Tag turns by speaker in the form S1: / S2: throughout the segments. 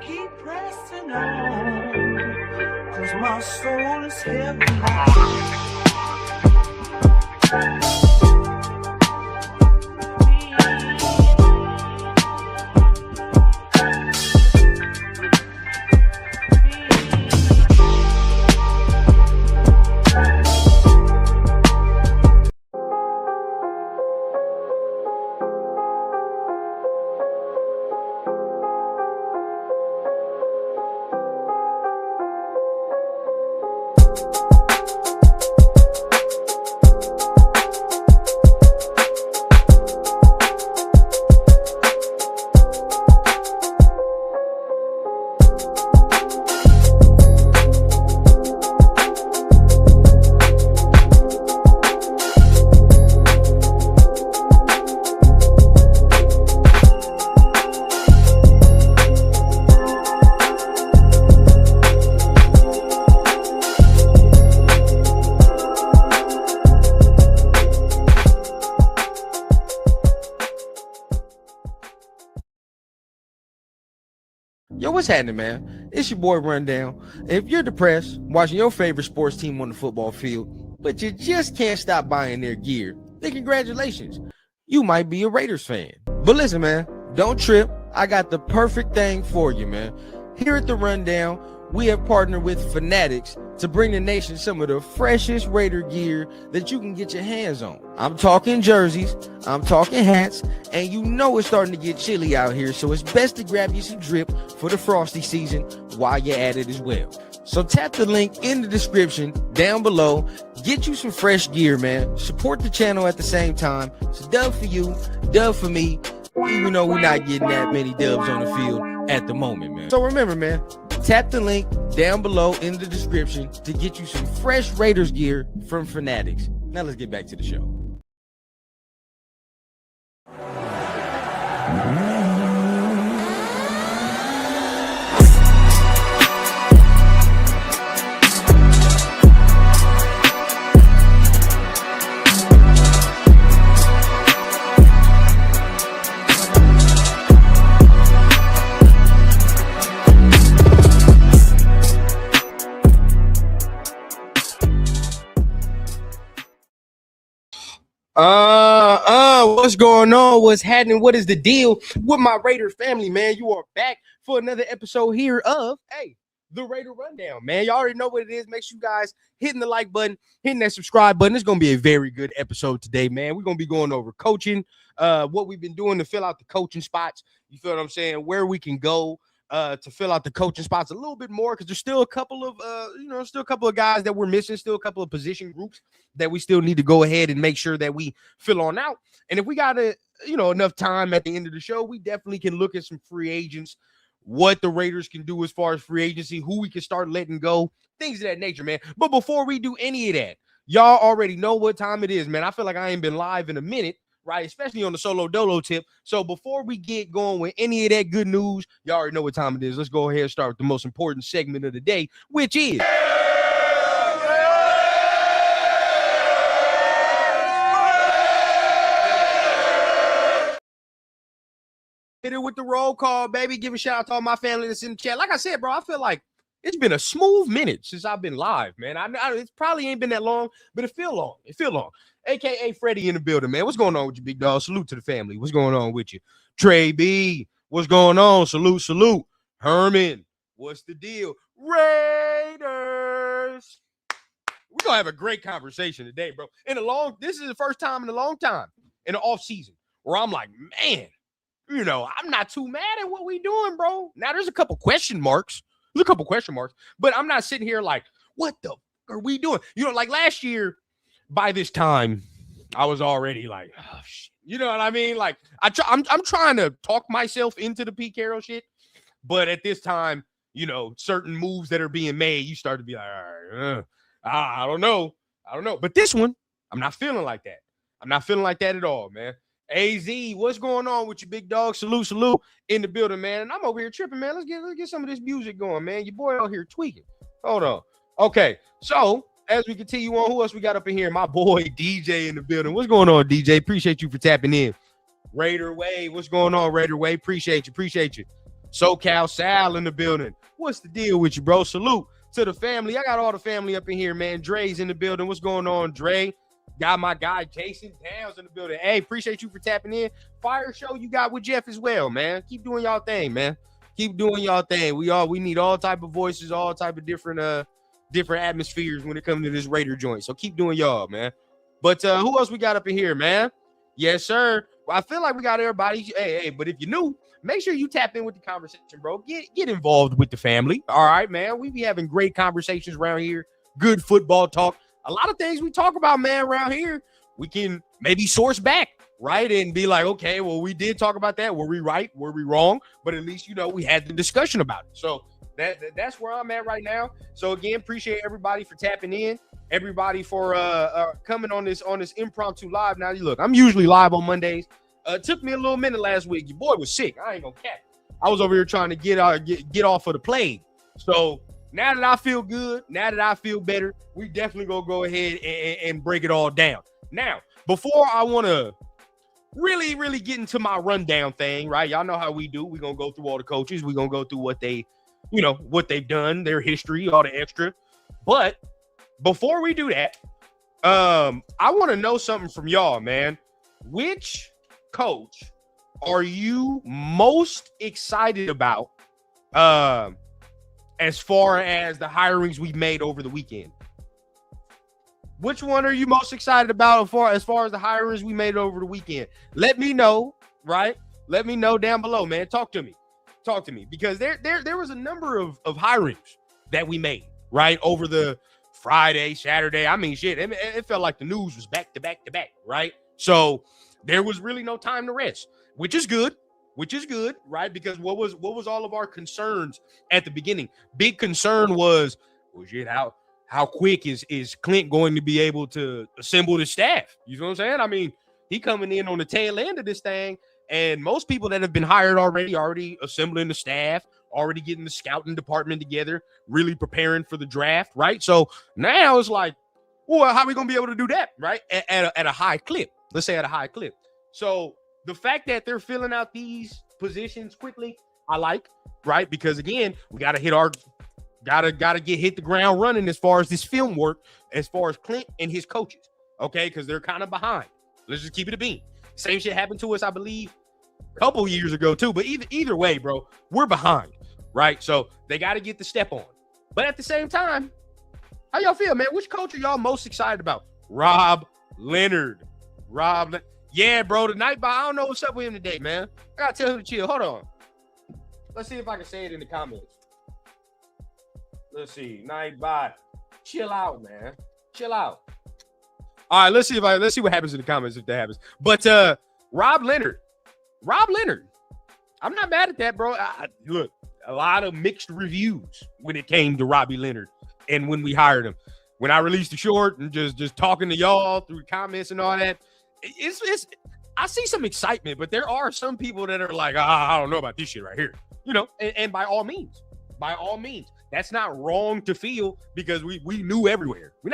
S1: Keep pressing on, 'cause my soul is heavy.
S2: Yo, what's happening, man? It's your boy Rundown. If you're depressed watching your favorite sports team on the football field, but you just can't stop buying their gear, then congratulations. You might be a Raiders fan. But listen, man, don't trip. I got the perfect thing for you, man. Here at the Rundown, we have partnered with Fanatics to bring the nation some of the freshest Raider gear that you can get your hands on. I'm talking jerseys, I'm talking hats, and you know it's starting to get chilly out here, so it's best to grab you some drip for the frosty season while you're at it as well. So tap the link in the description down below, get you some fresh gear, man. Support the channel at the same time. It's a dub for you, dub for me, even though we're not getting that many dubs on the field at the moment, man. So remember, man, tap the link down below in the description to get you some fresh Raiders gear from Fanatics. Now let's get back to the show. What's going on? What's happening? What is the deal with my Raider family, man? You are back for another episode here of, the Raider Rundown, man. You already know what it is. Make sure you guys hitting the like button, hitting that subscribe button. It's going to be a very good episode today, man. We're going to be going over coaching, what we've been doing to fill out the coaching spots. You feel what I'm saying? Where we can go to fill out the coaching spots a little bit more, because there's still a couple of still a couple of guys that we're missing, still a couple of position groups that we still need to go ahead and make sure that we fill on out. And if we got enough time at the end of the show, we definitely can look at some free agents, what the Raiders can do as far as free agency, who we can start letting go, things of that nature, man. But before we do any of that, y'all already know what time it is, man. I feel like I ain't been live in a minute. right? Especially on the solo dolo tip. So before we get going with any of that good news, y'all already know what time it is. Let's go ahead and start with the most important segment of the day, which is hit it with the roll call, baby. Give a shout out to all my family that's in the chat. Like I said, bro, I feel like it's been a smooth minute since I've been live, man. It probably ain't been that long, but it feel long. It feel long. AKA Freddie in the building, man. What's going on with you, big dog? Salute to the family. What's going on with you? Trey B, what's going on? Salute, salute. Herman, what's the deal? Raiders. We're gonna have a great conversation today, bro. This is the first time in a long time in the off season where I'm like, man, I'm not too mad at what we doing, bro. Now there's a couple question marks. But I'm not sitting here like, what the fuck are we doing? Like last year, by this time, I was already like, oh shit. You know what I mean? Like I'm trying to talk myself into the Pete Carroll shit, but at this time, certain moves that are being made, you start to be like, all right, I don't know. But this one, I'm not feeling like that. I'm not feeling like that at all, man. AZ, what's going on with you, big dog? Salute in the building, man. And I'm over here tripping, man. Let's get some of this music going, man. Your boy out here tweaking. Hold on. Okay, so as we continue on, who else we got up in here? My boy DJ in the building. What's going on, DJ? Appreciate you for tapping in. Raider Way, what's going on, Raider Way? Appreciate you. SoCal Sal in the building. What's the deal with you, bro? Salute to the family. I got all the family up in here, man. Dre's in the building. What's going on, Dre? Got my guy Jason Downs in the building. Hey, appreciate you for tapping in. Fire show you got with Jeff as well, man. Keep doing y'all thing, man. Keep doing y'all thing. We need all type of voices, all type of different atmospheres when it comes to this Raider joint. So keep doing y'all, man. But who else we got up in here, man? Yes, sir. Well, I feel like we got everybody. Hey, but if you're new, make sure you tap in with the conversation, bro. Get involved with the family. All right, man. We be having great conversations around here. Good football talk. A lot of things we talk about, man, around here, we can maybe source back, right? And be like, okay, well, we did talk about that. Were we right? Were we wrong? But at least, we had the discussion about it. So that's where I'm at right now. So again, appreciate everybody for tapping in. Everybody for coming on this impromptu live. Now, look, I'm usually live on Mondays. Took me a little minute last week. Your boy was sick. I ain't gonna cap. I was over here trying to get off of the plague. So now that I feel good, now that I feel better, we definitely gonna go ahead and break it all down. Now, before I want to really, really get into my rundown thing, right? Y'all know how we do. We're gonna go through all the coaches. We're gonna go through what they've done, their history, all the extra. But before we do that, I want to know something from y'all, man. Which coach are you most excited about as far as the hirings we've made over the weekend? Which one are you most excited about as far as the hirings we made over the weekend? Let me know, right? Let me know down below, man. Talk to me. Because there was a number of hirings that we made, right? Over the Friday, Saturday. I mean, shit, it felt like the news was back to back to back, right? So there was really no time to rest, which is good, right? Because what was all of our concerns at the beginning? Big concern was, well, shit, how quick is Clint going to be able to assemble the staff? You know what I'm saying? I mean, he coming in on the tail end of this thing, and most people that have been hired already assembling the staff, already getting the scouting department together, really preparing for the draft, right? So now it's like, well, how are we going to be able to do that, right? At a high clip. Let's say at a high clip. So the fact that they're filling out these positions quickly, I like, right? Because again, we got to hit the ground running as far as this film work, as far as Clint and his coaches, okay? Because they're kind of behind. Let's just keep it a bean. Same shit happened to us, I believe, a couple years ago too. But either way, bro, we're behind, right? So they got to get the step on. But at the same time, how y'all feel, man? Which coach are y'all most excited about? Rob Leonard. Yeah, bro, the night, I don't know what's up with him today, man. I got to tell him to chill. Hold on. Let's see if I can say it in the comments. Let's see. Nightbot. Chill out, man. Chill out. All right, let's see what happens in the comments if that happens. But Rob Leonard. I'm not mad at that, bro. Look, a lot of mixed reviews when it came to Robbie Leonard and when we hired him. When I released the short and just talking to y'all through comments and all that, I see some excitement, but there are some people that are like, I don't know about this shit right here. And by all means, that's not wrong to feel because we knew everywhere. We're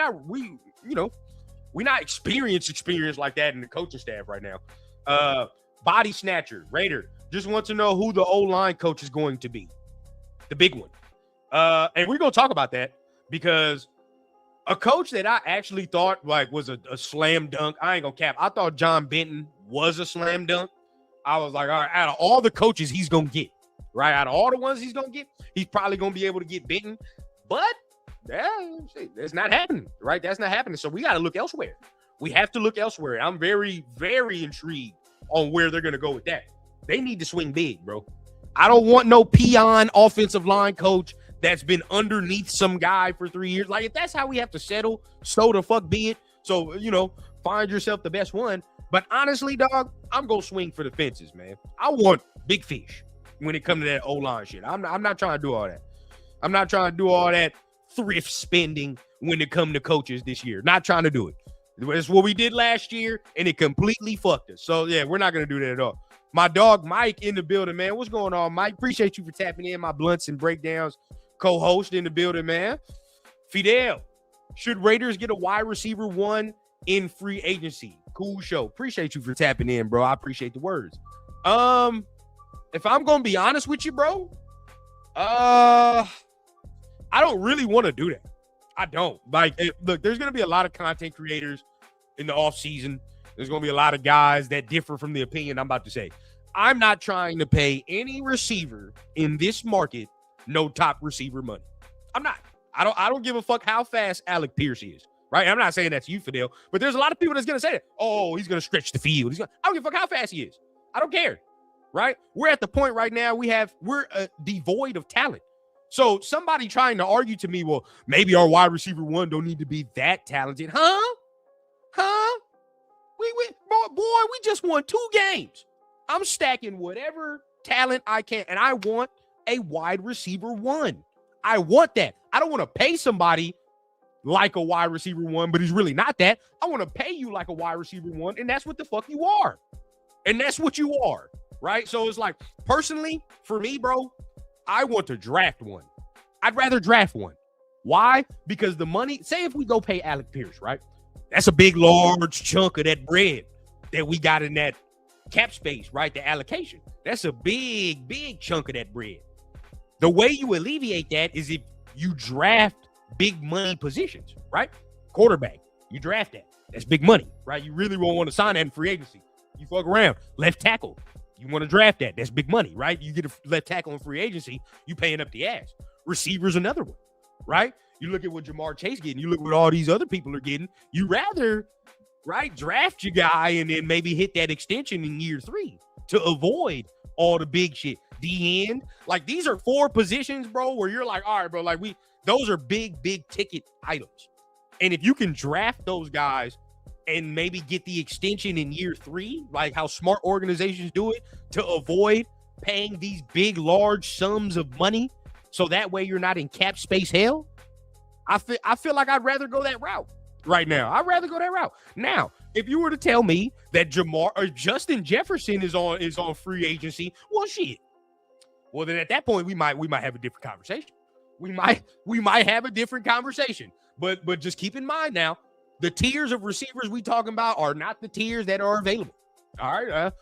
S2: not experienced like that in the coaching staff right now. Body snatcher, Raider, just want to know who the O-line coach is going to be. The big one. And we're going to talk about that because a coach that I actually thought like was a slam dunk, I ain't going to cap. I thought John Benton was a slam dunk. I was like, all right, out of all the coaches he's going to get, right? Out of all the ones he's going to get, he's probably going to be able to get Benton. But that's not happening, right? That's not happening. So we got to look elsewhere. We have to look elsewhere. I'm very, very intrigued on where they're going to go with that. They need to swing big, bro. I don't want no peon offensive line coach that's been underneath some guy for 3 years. Like, if that's how we have to settle, so the fuck be it. So, find yourself the best one. But honestly, dog, I'm going to swing for the fences, man. I want big fish when it comes to that O-line shit. I'm not trying to do all that. I'm not trying to do all that thrift spending when it comes to coaches this year. Not trying to do it. It's what we did last year, and it completely fucked us. So, yeah, we're not going to do that at all. My dog Mike in the building, man. What's going on, Mike? Appreciate you for tapping in. My Blunts and Breakdowns co-host in the building, man. Fidel, should Raiders get a wide receiver 1 in free agency? Cool show. Appreciate you for tapping in, bro. I appreciate the words. If I'm going to be honest with you, bro, I don't really want to do that. I don't. Look, there's going to be a lot of content creators in the offseason. There's going to be a lot of guys that differ from the opinion I'm about to say. I'm not trying to pay any receiver in this market no top receiver money. I'm not. I don't give a fuck how fast Alec Pierce is, right? I'm not saying that's you, Fidel, but there's a lot of people that's going to say that. Oh, he's going to stretch the field. I don't give a fuck how fast he is. I don't care, right? We're at the point right now we're devoid of talent. So somebody trying to argue to me, well, maybe our wide receiver 1 don't need to be that talented. Huh? We just won 2 games. I'm stacking whatever talent I can, and I want a wide receiver 1. I want that. I don't want to pay somebody like a wide receiver 1, but he's really not that. I want to pay you like a wide receiver 1, and that's what the fuck you are. And that's what you are, right? So it's like, personally, for me, bro, I want to draft one. I'd rather draft one. Why? Because the money, say if we go pay Alec Pierce, right? That's a big, large chunk of that bread that we got in that cap space, right? The allocation. That's a big, big chunk of that bread. The way you alleviate that is if you draft big money positions, right? Quarterback, you draft that. That's big money, right? You really won't want to sign that in free agency. You fuck around. Left tackle, you want to draft that. That's big money, right? You get a left tackle in free agency, you paying up the ass. Receiver's another one, right? You look at what Jamar Chase getting. You look at what all these other people are getting. You rather, right, draft your guy and then maybe hit that extension in year 3 to avoid all the big shit. The end. Like, these are 4 positions, bro, where you're like, all right, bro, like those are big, big ticket items. And if you can draft those guys and maybe get the extension in year 3, like how smart organizations do it, to avoid paying these big, large sums of money, so that way you're not in cap space hell, I feel like I'd rather go that route right now. I'd rather go that route. Now, if you were to tell me that Justin Jefferson is on free agency, well, shit. Well, then at that point we might have a different conversation. We might have a different conversation. But just keep in mind now, the tiers of receivers we talking about are not the tiers that are available. All right,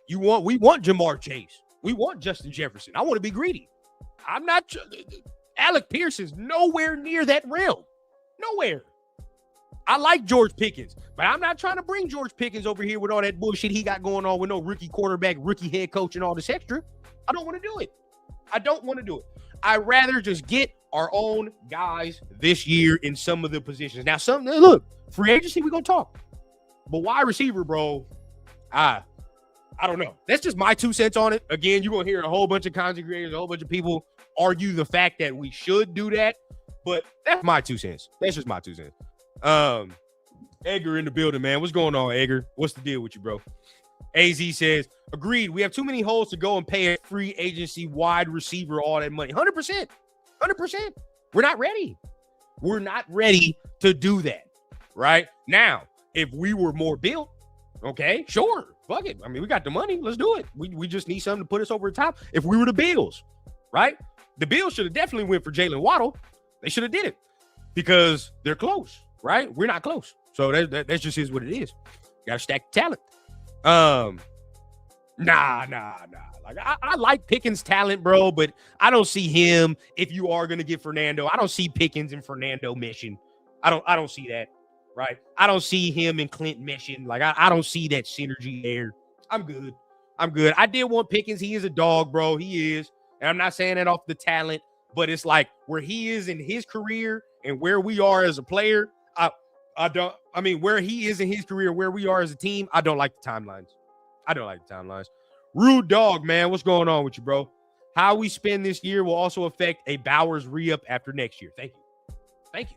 S2: we want Jamar Chase. We want Justin Jefferson. I want to be greedy. I'm not. Alec Pierce is nowhere near that realm. Nowhere. I like George Pickens, but I'm not trying to bring George Pickens over here with all that bullshit he got going on with no rookie quarterback, rookie head coach, and all this extra. I don't want to do it. I'd rather just get our own guys this year in some of the positions. Now, look, free agency, we're going to talk. But wide receiver, bro, I don't know. That's just my 2 cents on it. Again, you're going to hear a whole bunch of content creators, a whole bunch of people argue the fact that we should do that. But that's my 2 cents. That's just my 2 cents. Edgar in the building, man. What's going on, Edgar? What's the deal with you, bro? AZ says, agreed. We have too many holes to go and pay a free agency wide receiver all that money. 100%. 100%. We're not ready. We're not ready to do that. Right? Now, if we were more built,
S3: Okay, sure. Fuck it. I mean, we got the money. Let's do it. We just need something to put us over the top. If we were the Bills, right? The Bills should have definitely went for Jalen Waddle. They should have did it because they're close, right? We're not close. So that just is what it is. Got to stack the talent. Nah. Like I like Pickens' talent, bro, but I don't see him. If you are gonna get Fernando, I don't see Pickens and Fernando meshing. I don't see that, right? I don't see him and Clint meshing. Like I don't see that synergy there. I'm good. I did want Pickens. He is a dog, bro. He is, and I'm not saying that off the talent, but it's like where he is in his career and where we are as a player. Where he is in his career, where we are as a team. I don't like the timelines. Rude dog, man. What's going on with you, bro? How we spend this year will also affect a Bowers re-up after next year. Thank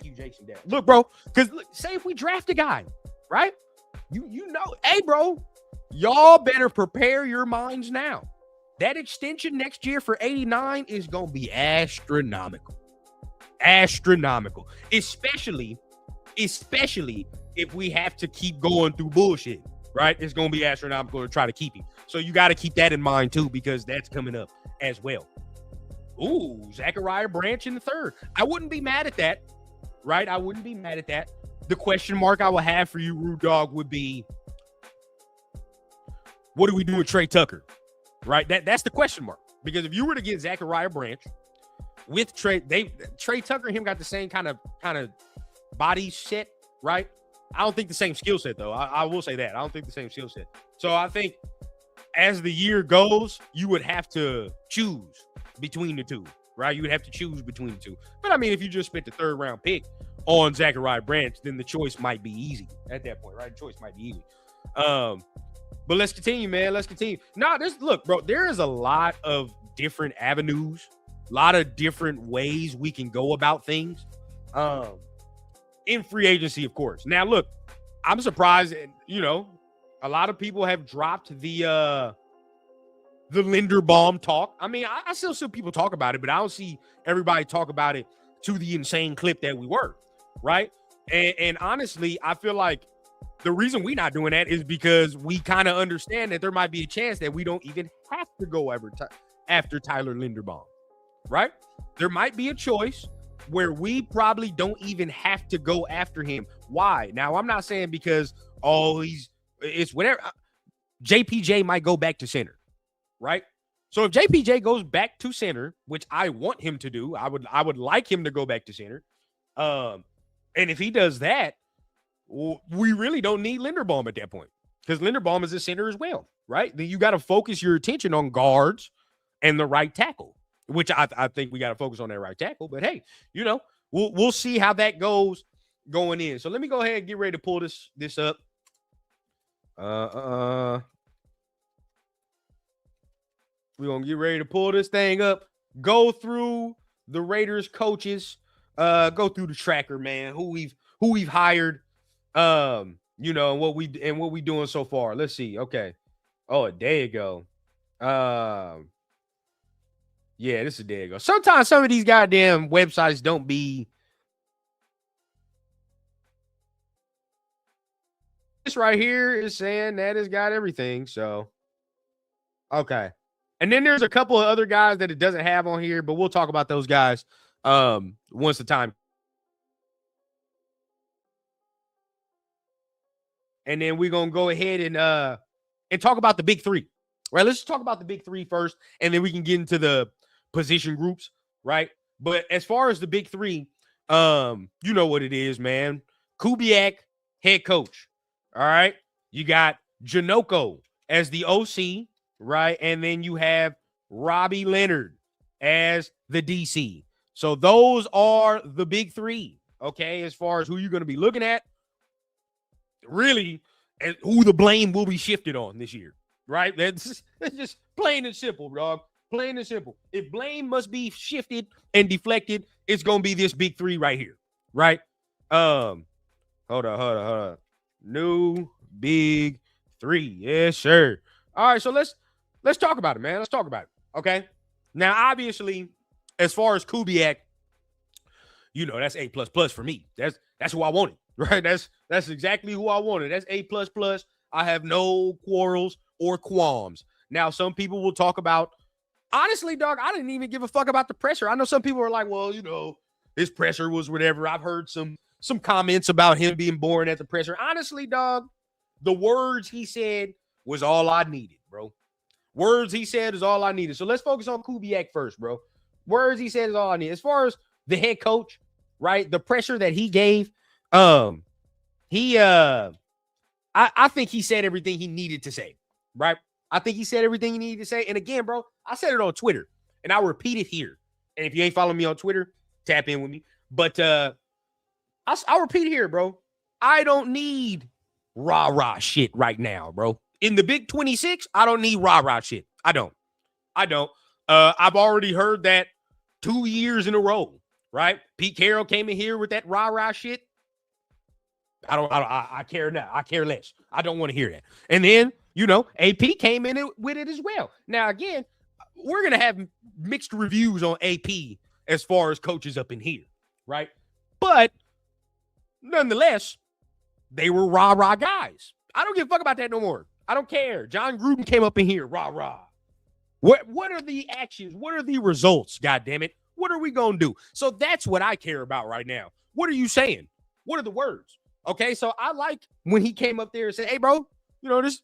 S3: you, Jason Dad. Look, bro, because say if we draft a guy, right? You know, hey, bro, y'all better prepare your minds now. That extension next year for 89 is going to be astronomical. Especially if we have to keep going through bullshit. Right? It's going to be astronomical to try to keep him. So you got to keep that in mind, too, because that's coming up as well. Ooh, Zachariah Branch in the third. I wouldn't be mad at that, right? The question mark I would have for you, Rude Dog, would be, what do we do with Trey Tucker? Right? That's the question mark. Because if you were to get Zachariah Branch with Trey Tucker and him got the same kind of body set, right? I don't think the same skill set, though. I will say that. I don't think the same skill set. So I think as the year goes, you would have to choose between the two, right? You would have to choose between the two. But, I mean, if you just spent the third-round pick on Zachariah Branch, then the choice might be easy at that point, right? The choice might be easy. But let's continue, man. Let's continue. Look, bro, there is a lot of different avenues, a lot of different ways we can go about things. In free agency, of course. Now, look, I'm surprised, a lot of people have dropped the Linderbaum talk. I mean, I still see people talk about it, but I don't see everybody talk about it to the insane clip that we were, right? And honestly, I feel like the reason we're not doing that is because we kind of understand that there might be a chance that we don't even have to go after Tyler Linderbaum, right? There might be a choice where we probably don't even have to go after him. Why? Now, I'm not saying because, it's whatever. JPJ might go back to center, right? So if JPJ goes back to center, which I want him to do, I would like him to go back to center. And if he does that, we really don't need Linderbaum at that point because Linderbaum is a center as well, right? Then you got to focus your attention on guards and the right tackle, which I think we got to focus on that right tackle. But hey, we'll see how that goes going in. So let me go ahead and get ready to pull this up. We're gonna get ready to pull this thing up. Go through the Raiders coaches. Go through the tracker, man. Who we've hired. And what we doing so far. Let's see. Okay. Oh, a day ago. Yeah, this is a day ago. Sometimes some of these goddamn websites don't be. This right here is saying that it's got everything. So, okay. And then there's a couple of other guys that it doesn't have on here, but we'll talk about those guys once the time. And then we're going to go ahead and talk about the big three. Right, let's talk about the big three first, and then we can get into the position groups, right? But as far as the big three, you know what it is, man. Kubiak, head coach. All right. You got Janoko as the OC, right? And then you have Robbie Leonard as the DC. So those are the big three, okay, as far as who you're going to be looking at. Really, and who the blame will be shifted on this year, right? That's just plain and simple, dog. Plain and simple. If blame must be shifted and deflected, it's going to be this big three right here, right? Hold on. New big three. Yes, sir. All right, so let's talk about it, man. Let's talk about it, okay? Now, obviously, as far as Kubiak, that's A++ for me. That's who I wanted, right? That's exactly who I wanted. That's A++. I have no quarrels or qualms. Now, some people will talk about, honestly, dog, I didn't even give a fuck about the pressure. I know some people are like, well, his pressure was whatever. I've heard some comments about him being boring at the presser. Honestly, dog, the words he said was all I needed, bro. Words he said is all I needed. So let's focus on Kubiak first, bro. Words he said is all I need. As far as the head coach, right? The pressure that he gave, I think he said everything he needed to say, right? I think he said everything he needed to say. And again, bro, I said it on Twitter, and I'll repeat it here. And if you ain't following me on Twitter, tap in with me. But I'll repeat it here, bro. I don't need rah-rah shit right now, bro. In the Big 26, I don't need rah-rah shit. I don't. I've already heard that 2 years in a row, right? Pete Carroll came in here with that rah-rah shit. I care now. I care less. I don't want to hear that. And then, AP came in with it as well. Now, again, we're going to have mixed reviews on AP as far as coaches up in here, right? But nonetheless, they were rah-rah guys. I don't give a fuck about that no more. I don't care. John Gruden came up in here, rah-rah. What are the actions? What are the results, goddammit? What are we going to do? So that's what I care about right now. What are you saying? What are the words? Okay, so I like when he came up there and said, hey, bro, this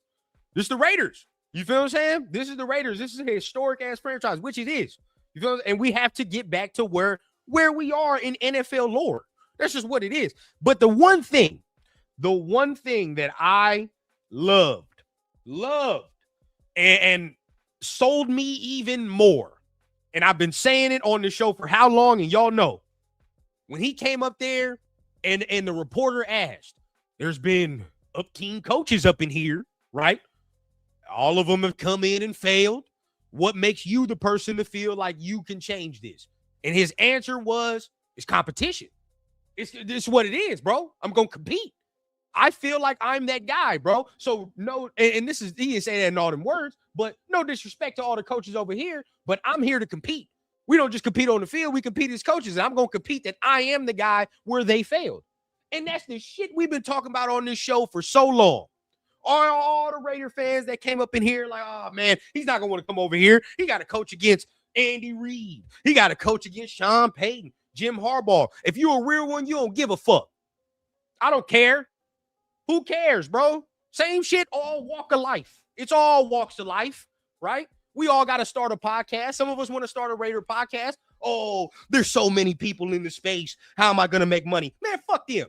S3: is the Raiders. You feel what I'm saying? This is the Raiders. This is a historic-ass franchise, which it is. You feel? And we have to get back to where we are in NFL lore. That's just what it is. But the one thing that I loved, and sold me even more, and I've been saying it on the show for how long, and y'all know, when he came up there and the reporter asked, there's been up-team coaches up in here, right? All of them have come in and failed. What makes you the person to feel like you can change this? And his answer was, it's competition. It's what it is, bro. I'm going to compete. I feel like I'm that guy, bro. So no, and this is, he didn't say that in all them words, but no disrespect to all the coaches over here, but I'm here to compete. We don't just compete on the field, we compete as coaches, and I'm going to compete that I am the guy where they failed. And that's the shit we've been talking about on this show for so long. All the Raider fans that came up in here like, oh, man, he's not going to want to come over here. He got to coach against Andy Reid. He got to coach against Sean Payton, Jim Harbaugh. If you're a real one, you don't give a fuck. I don't care. Who cares, bro? Same shit, all walk of life. It's all walks of life, right? We all got to start a podcast. Some of us want to start a Raider podcast. Oh, there's so many people in the space. How am I going to make money? Man, fuck them.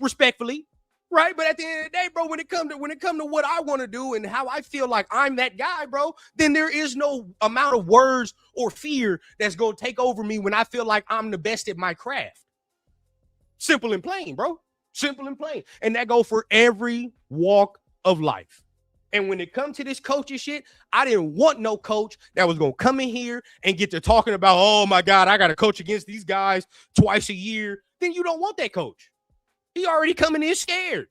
S3: Respectfully, right? But at the end of the day, bro, when it comes to what I want to do and how I feel like I'm that guy, bro, then there is no amount of words or fear that's going to take over me when I feel like I'm the best at my craft. Simple and plain, bro. Simple and plain. And that goes for every walk of life. And when it comes to this coaching shit, I didn't want no coach that was going to come in here and get to talking about, oh, my God, I got to coach against these guys twice a year. Then you don't want that coach. He already coming in scared.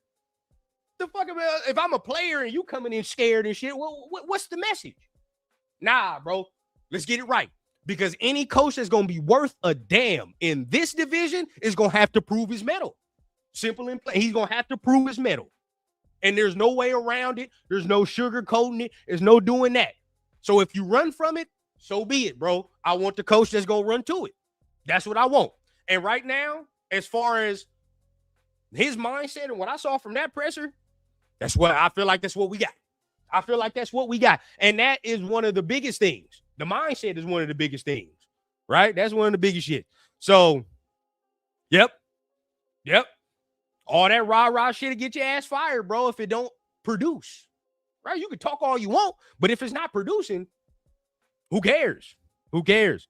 S3: The fuck about if I'm a player and you coming in scared and shit, well, what's the message? Nah, bro, let's get it right. Because any coach that's going to be worth a damn in this division is going to have to prove his mettle. Simple and plain. He's going to have to prove his mettle. And there's no way around it. There's no sugarcoating it. There's no doing that. So if you run from it, so be it, bro. I want the coach that's going to run to it. That's what I want. And right now, as far as his mindset and what I saw from that presser, that's what I feel like that's what we got. I feel like that's what we got. And that is one of the biggest things. The mindset is one of the biggest things, right? That's one of the biggest shit. So, yep. All that rah-rah shit will get your ass fired, bro, if it don't produce, right? You can talk all you want, but if it's not producing, who cares? Who cares?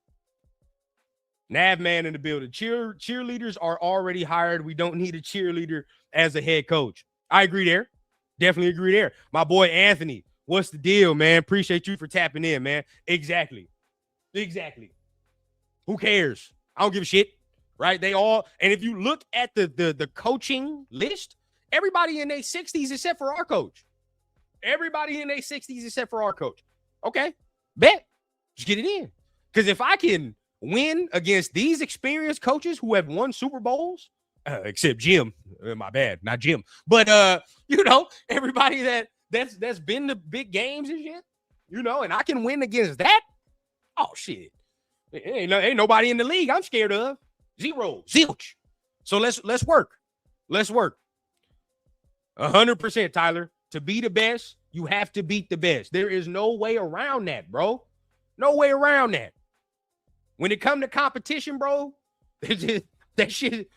S3: Nav man in the building. Cheerleaders are already hired. We don't need a cheerleader as a head coach. I agree there. Definitely agree there. My boy Anthony, what's the deal, man? Appreciate you for tapping in, man. Exactly. Who cares? I don't give a shit. Right? They all, and if you look at the coaching list, everybody in their 60s except for our coach. Everybody in their 60s except for our coach. Okay, bet. Just get it in. Because if I can win against these experienced coaches who have won Super Bowls, except Jim. My bad, not Jim. But everybody that's been to big games and shit, and I can win against that. Oh shit. Ain't nobody in the league I'm scared of. Zero. Zilch. So let's work. Let's work. 100%, Tyler. To be the best, you have to beat the best. There is no way around that, bro. No way around that. When it comes to competition, bro, that shit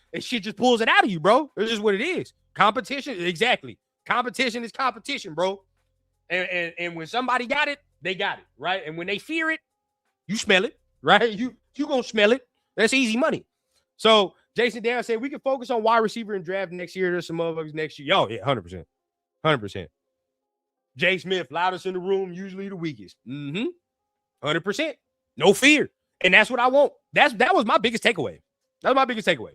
S3: just pulls it out of you, bro. It's just what it is. Competition, exactly. Competition is competition, bro. And when somebody got it, they got it, right? And when they fear it, you smell it, right? You gonna smell it. That's easy money. So Jason Down said we can focus on wide receiver and draft next year. There's some motherfuckers next year. Yo, yeah, 100%. 100%. Jay Smith, loudest in the room, usually the weakest. 100%. No fear. And that's what I want. That was my biggest takeaway. That was my biggest takeaway.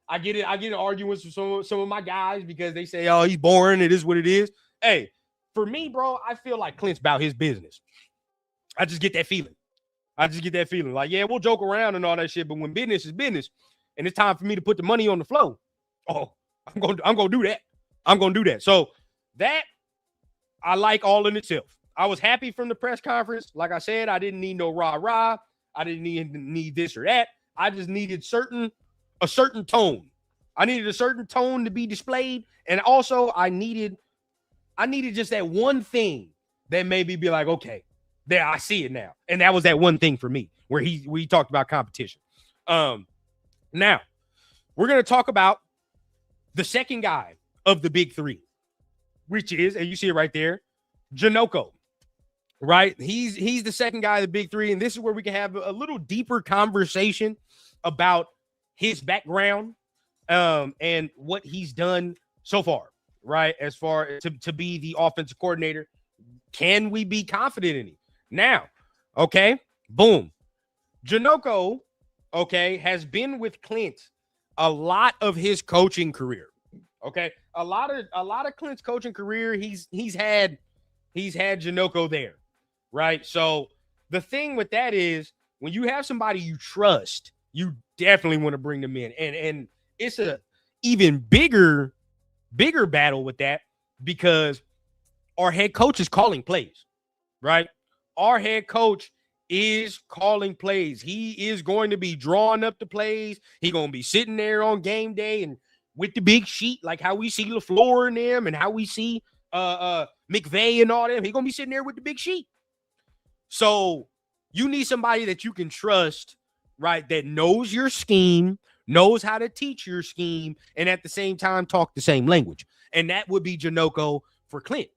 S3: I get it. I get in arguments with some of my guys because they say, oh, he's boring. It is what it is. Hey, for me, bro, I feel like Clint's about his business. I just get that feeling. Like, yeah, we'll joke around and all that shit, but when business is business and it's time for me to put the money on the flow, I'm gonna do that. I'm gonna do that. So that I like all in itself. I was happy from the press conference. Like I said, I didn't need no rah-rah. I didn't need this or that. I just needed a certain tone. I needed a certain tone to be displayed. And also I needed just that one thing that made me be like, okay, there, I see it now. And that was that one thing for me where we talked about competition. Now we're going to talk about the second guy of the big three, which is, and you see it right there, Janoko, right? He's the second guy of the big three. And this is where we can have a little deeper conversation about his background and what he's done so far, right? As far as to be the offensive coordinator. Can we be confident in him? Now, okay, boom. Janoko, okay, has been with Clint a lot of his coaching career. Okay, a lot of Clint's coaching career, he's had Janoko there, right? So the thing with that is when you have somebody you trust, you definitely want to bring them in, and it's a even bigger battle with that because our head coach is calling plays, right? Our head coach is calling plays. He is going to be drawing up the plays. He's going to be sitting there on game day and with the big sheet, like how we see LaFleur and them and how we see McVay and all them. He's going to be sitting there with the big sheet. So you need somebody that you can trust, right, that knows your scheme, knows how to teach your scheme, and at the same time talk the same language. And that would be Janoko for Clint.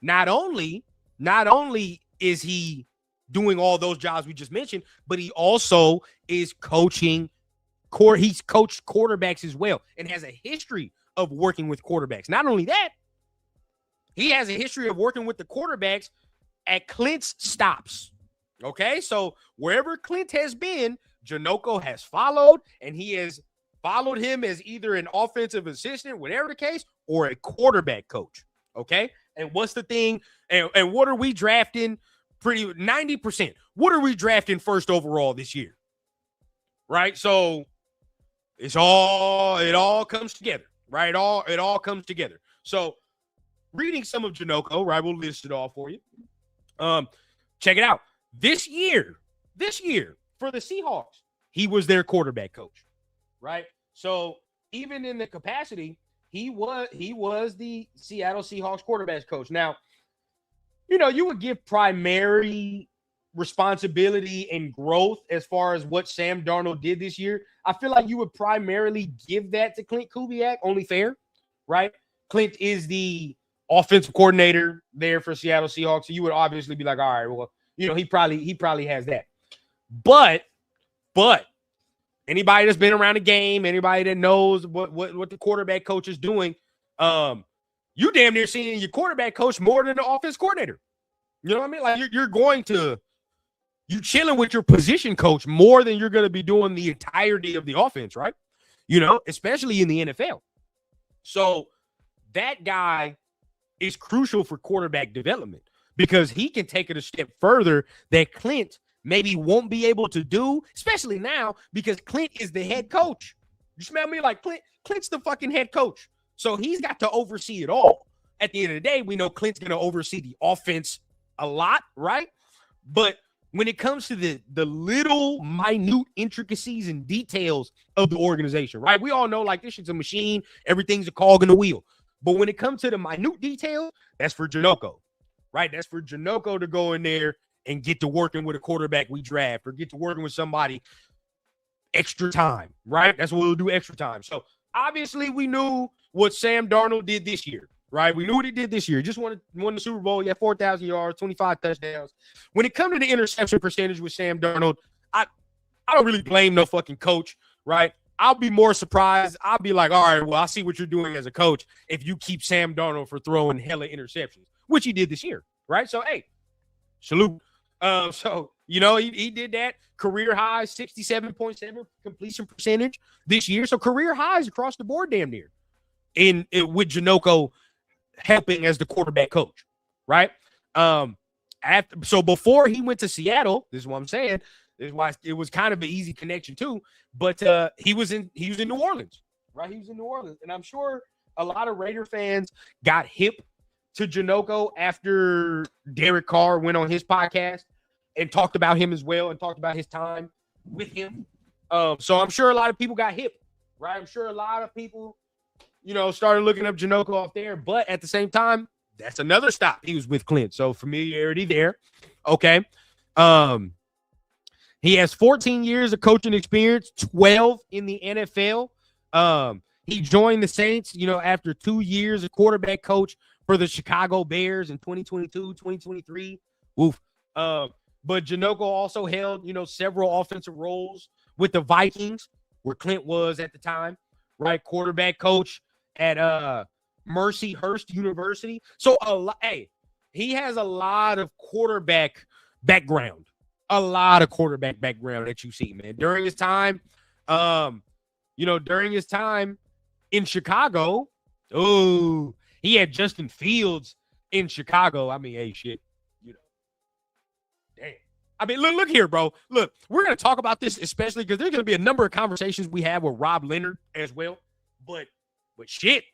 S3: Not only is he doing all those jobs we just mentioned, but he also is coaching. He's coached quarterbacks as well and has a history of working with quarterbacks. Not only that, he has a history of working with the quarterbacks at Clint's stops. Okay, so wherever Clint has been, Janoko has followed, and he has followed him as either an offensive assistant, whatever the case, or a quarterback coach. Okay, and what's the thing? And what are we drafting? 90%. What are we drafting first overall this year? Right? So it all comes together, right? It all comes together. So reading some of Janoko, right? We'll list it all for you. Check it out. This year for the Seahawks, he was their quarterback coach, right? So even in the capacity, he was the Seattle Seahawks quarterback coach. Now, you would give primary responsibility and growth as far as what Sam Darnold did this year. I feel like you would primarily give that to Clint Kubiak, only fair, right? Clint is the offensive coordinator there for Seattle Seahawks. So you would obviously be like, all right, well, he probably has that. But anybody that's been around the game, anybody that knows what the quarterback coach is doing, you damn near seeing your quarterback coach more than the offense coordinator. You know what I mean? Like you chilling with your position coach more than you're going to be doing the entirety of the offense, right? Especially in the NFL. So that guy is crucial for quarterback development because he can take it a step further that Clint maybe won't be able to do, especially now because Clint is the head coach. You smell me? Like Clint's the fucking head coach. So he's got to oversee it all. At the end of the day, we know Clint's going to oversee the offense a lot, right? But when it comes to the little minute intricacies and details of the organization, right? We all know like this shit's a machine. Everything's a cog in the wheel. But when it comes to the minute details, that's for Janoko, right? That's for Janoko to go in there and get to working with a quarterback we draft or get to working with somebody extra time, right? That's what we'll do, extra time. So obviously we knew what Sam Darnold did this year, right? We knew what he did this year. Just won the Super Bowl. He had 4,000 yards, 25 touchdowns. When it comes to the interception percentage with Sam Darnold, I don't really blame no fucking coach, right? I'll be more surprised. I'll be like, all right, well, I see what you're doing as a coach if you keep Sam Darnold for throwing hella interceptions, which he did this year, right? So, hey, salute. So, you know, he did that. Career high, 67.7 completion percentage this year. So career highs across the board damn near in with Janoko helping as the quarterback coach, right? So before he went to Seattle, this is what I'm saying. This is why it was kind of an easy connection too. But he was in New Orleans, right? He was in New Orleans. And I'm sure a lot of Raider fans got hip to Janoko after Derek Carr went on his podcast and talked about him as well and talked about his time with him. So I'm sure a lot of people got hip, right? I'm sure a lot of people, you know, started looking up Janoko off there. But at the same time, that's another stop. He was with Clint. So familiarity there. Okay. He has 14 years of coaching experience, 12 in the NFL. He joined the Saints, you know, after 2 years as quarterback coach for the Chicago Bears in 2022, 2023. Oof. But Janoko also held, you know, several offensive roles with the Vikings, where Clint was at the time, right? Quarterback coach at Mercyhurst University. So, he has a lot of quarterback background. A lot of quarterback background that you see, man. During his time in Chicago, he had Justin Fields in Chicago. I mean, hey, shit. Damn. I mean, look here, bro. Look, we're going to talk about this, especially because there's going to be a number of conversations we have with Rob Leonard as well. But shit.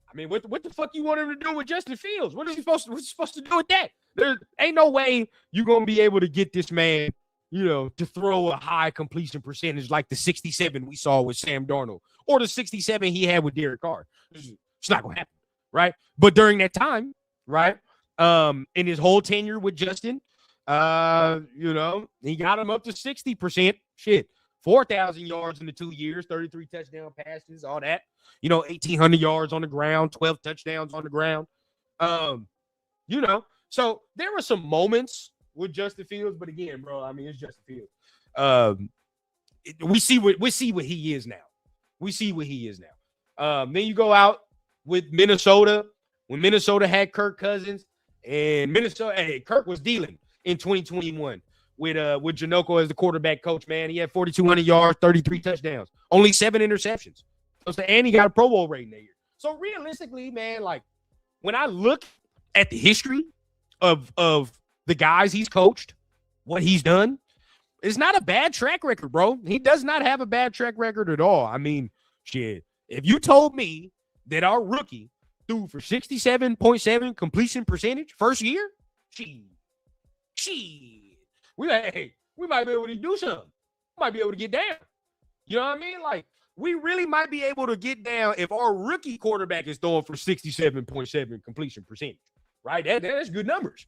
S3: I mean, what the fuck you want him to do with Justin Fields? What's he supposed to do with that? There ain't no way you're going to be able to get this man, you know, to throw a high completion percentage like the 67 we saw with Sam Darnold or the 67 he had with Derek Carr. It's not going to happen, right? But during that time, right, in his whole tenure with Justin, you know, he got him up to 60%. Shit, 4,000 yards in the 2 years, 33 touchdown passes, all that. You know, 1,800 yards on the ground, 12 touchdowns on the ground. You know, so there were some moments with Justin Fields, but again, bro, I mean, it's Justin Fields. We see what he is now. We see what he is now. Then you go out with Minnesota when Minnesota had Kirk Cousins, and Kirk was dealing in 2021 with Janoko as the quarterback coach. Man, he had 4,200 yards, 33 touchdowns, only 7 interceptions. And he got a Pro Bowl rating that year. So realistically, man, like when I look at the history of the guys he's coached, what he's done, it's not a bad track record, bro. He does not have a bad track record at all. I mean, shit. If you told me that our rookie threw for 67.7 completion percentage first year, we might be able to do something. We might be able to get down. You know what I mean? Like, we really might be able to get down if our rookie quarterback is throwing for 67.7 completion percentage, right? That's good numbers.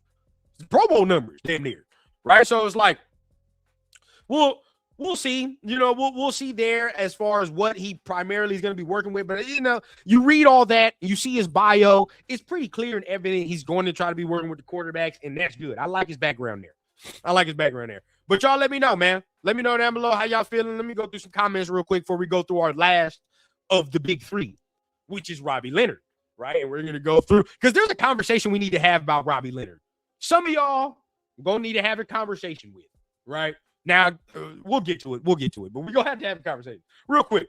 S3: It's Pro Bowl numbers, damn near, right? So it's like, we'll see. You know, we'll see there as far as what he primarily is going to be working with. But, you know, you read all that, you see his bio. It's pretty clear and evident he's going to try to be working with the quarterbacks, and that's good. I like his background there. But y'all let me know, man. Let me know down below how y'all feeling. Let me go through some comments real quick before we go through our last of the big three, which is Robbie Leonard, right? And we're going to go through, because there's a conversation we need to have about Robbie Leonard. Some of y'all are going to need to have a conversation with, right? Now, we'll get to it, but we're going to have a conversation. Real quick.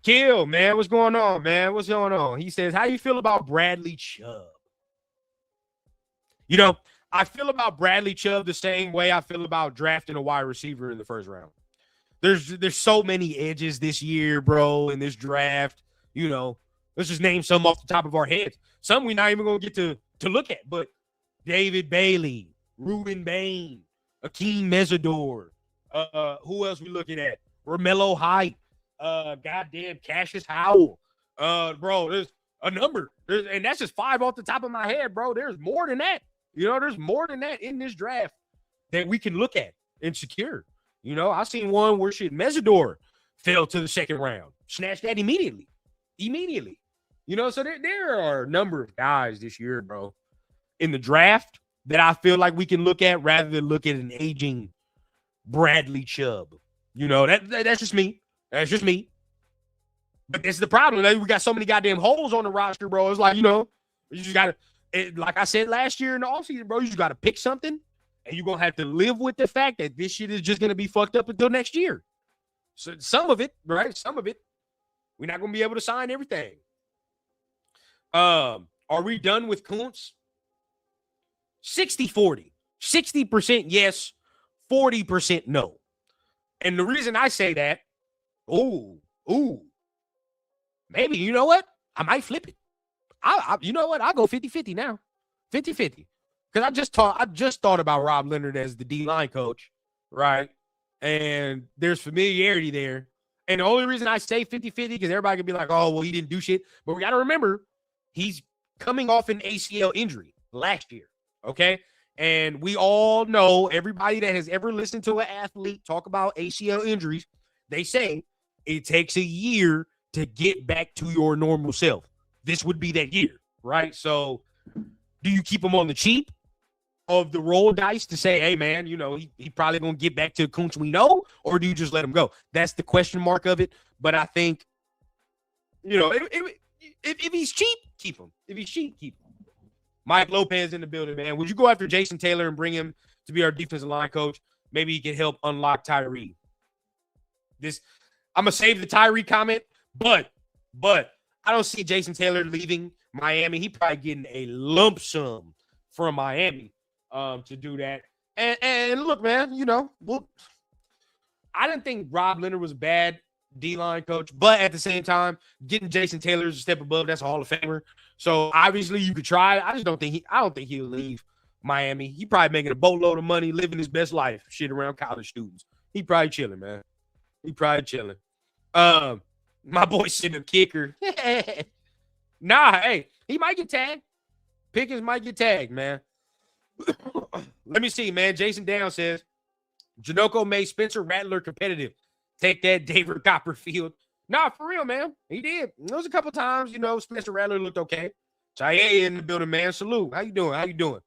S3: Kill, man. What's going on, man? What's going on? He says, how you feel about Bradley Chubb? You know, I feel about Bradley Chubb the same way I feel about drafting a wide receiver in the first round. there's so many edges this year, bro, in this draft. You know, let's just name some off the top of our heads. Some we're not even gonna get to look at, but David Bailey, Ruben Bain, Akeem Mesidor. Who else we looking at? Romello Height. Goddamn Cassius Howell. Bro, there's a number. And that's just 5 off the top of my head, bro. There's more than that. You know, there's more than that in this draft that we can look at and secure. You know, I seen one where Mesidor fell to the second round. Snatched that immediately. You know, so there are a number of guys this year, bro, in the draft that I feel like we can look at rather than look at an aging Bradley Chubb. You know, that's just me. That's just me. But that's the problem. We got so many goddamn holes on the roster, bro. It's like, you know, you just got to, like I said last year in the offseason, bro, you just got to pick something, and you're going to have to live with the fact that this shit is just going to be fucked up until next year. So some of it, right? Some of it, we're not going to be able to sign everything. Are we done with Kuntz? 60-40. 60% yes, 40% no. And the reason I say that, maybe, you know what? I might flip it. You know what? I'll go 50-50 now. 50-50. Because I just thought about Rob Leonard as the D-line coach, right? And there's familiarity there. And the only reason I say 50-50 because everybody can be like, oh, well, he didn't do shit. But we got to remember, he's coming off an ACL injury last year, okay? And we all know, everybody that has ever listened to an athlete talk about ACL injuries, they say it takes a year to get back to your normal self. This would be that year, right? So do you keep him on the cheap of the roll dice to say, hey, man, you know, he probably going to get back to the Kuntz we know, or do you just let him go? That's the question mark of it. But I think, you know, if he's cheap, keep him. If he's cheap, keep him. Mike Lopez in the building, man. Would you go after Jason Taylor and bring him to be our defensive line coach? Maybe he can help unlock Tyree. I'm going to save the Tyree comment, but I don't see Jason Taylor leaving Miami. He probably getting a lump sum from Miami to do that. And look, man, you know, I didn't think Rob Leonard was a bad D-line coach, but at the same time, getting Jason Taylor is a step above. That's a Hall of Famer. So obviously you could try. I don't think he'll leave Miami. He probably making a boatload of money, living his best life, shit around college students. He probably chilling, man. He probably chilling. My boy sitting a kicker. Nah, hey, he might get tagged. Pickens might get tagged, man. Let me see, man. Jason Down says, Janoko made Spencer Rattler competitive. Take that, David Copperfield. Nah, for real, man. He did. There was a couple times, you know, Spencer Rattler looked okay. Chaye in the building, man. Salute. How you doing?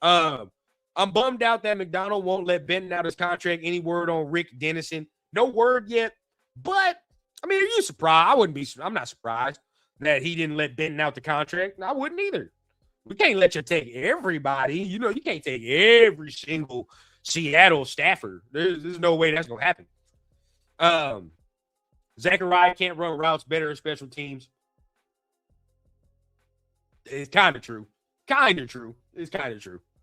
S3: I'm bummed out that McDonald won't let Benton out his contract. Any word on Rick Dennison? No word yet. But, I mean, are you surprised? I'm not surprised that he didn't let Benton out the contract. I wouldn't either. We can't let you take everybody. You know, you can't take every single Seattle staffer. There's no way that's going to happen. Zachariah can't run routes better in special teams. It's kind of true. It's kind of true.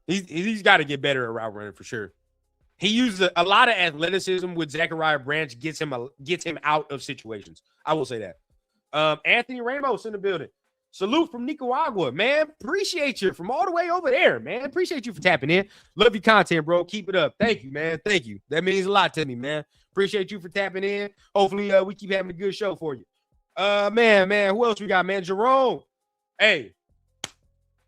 S3: He's got to get better at route running for sure. He uses a lot of athleticism with Zachariah Branch, gets him out of situations. I will say that. Anthony Ramos in the building. Salute from Nicaragua, man. Appreciate you from all the way over there, man. Appreciate you for tapping in. Love your content, bro. Keep it up. Thank you, man. Thank you. That means a lot to me, man. Appreciate you for tapping in. Hopefully, we keep having a good show for you. Man. Who else we got, man? Jerome. Hey,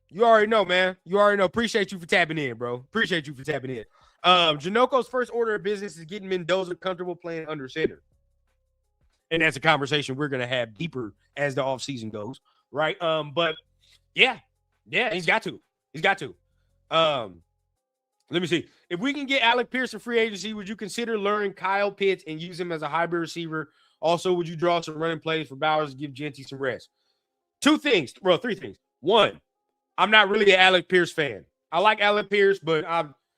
S3: you already know, man. You already know. Appreciate you for tapping in, bro. Appreciate you for tapping in. Janoko's first order of business is getting Mendoza comfortable playing under center. And that's a conversation we're going to have deeper as the offseason goes. Right. But yeah, he's got to. Let me see. If we can get Alec Pierce in free agency, would you consider luring Kyle Pitts and use him as a hybrid receiver? Also, would you draw some running plays for Bowers to give Genty some rest? Three things. One, I'm not really an Alec Pierce fan. I like Alec Pierce, but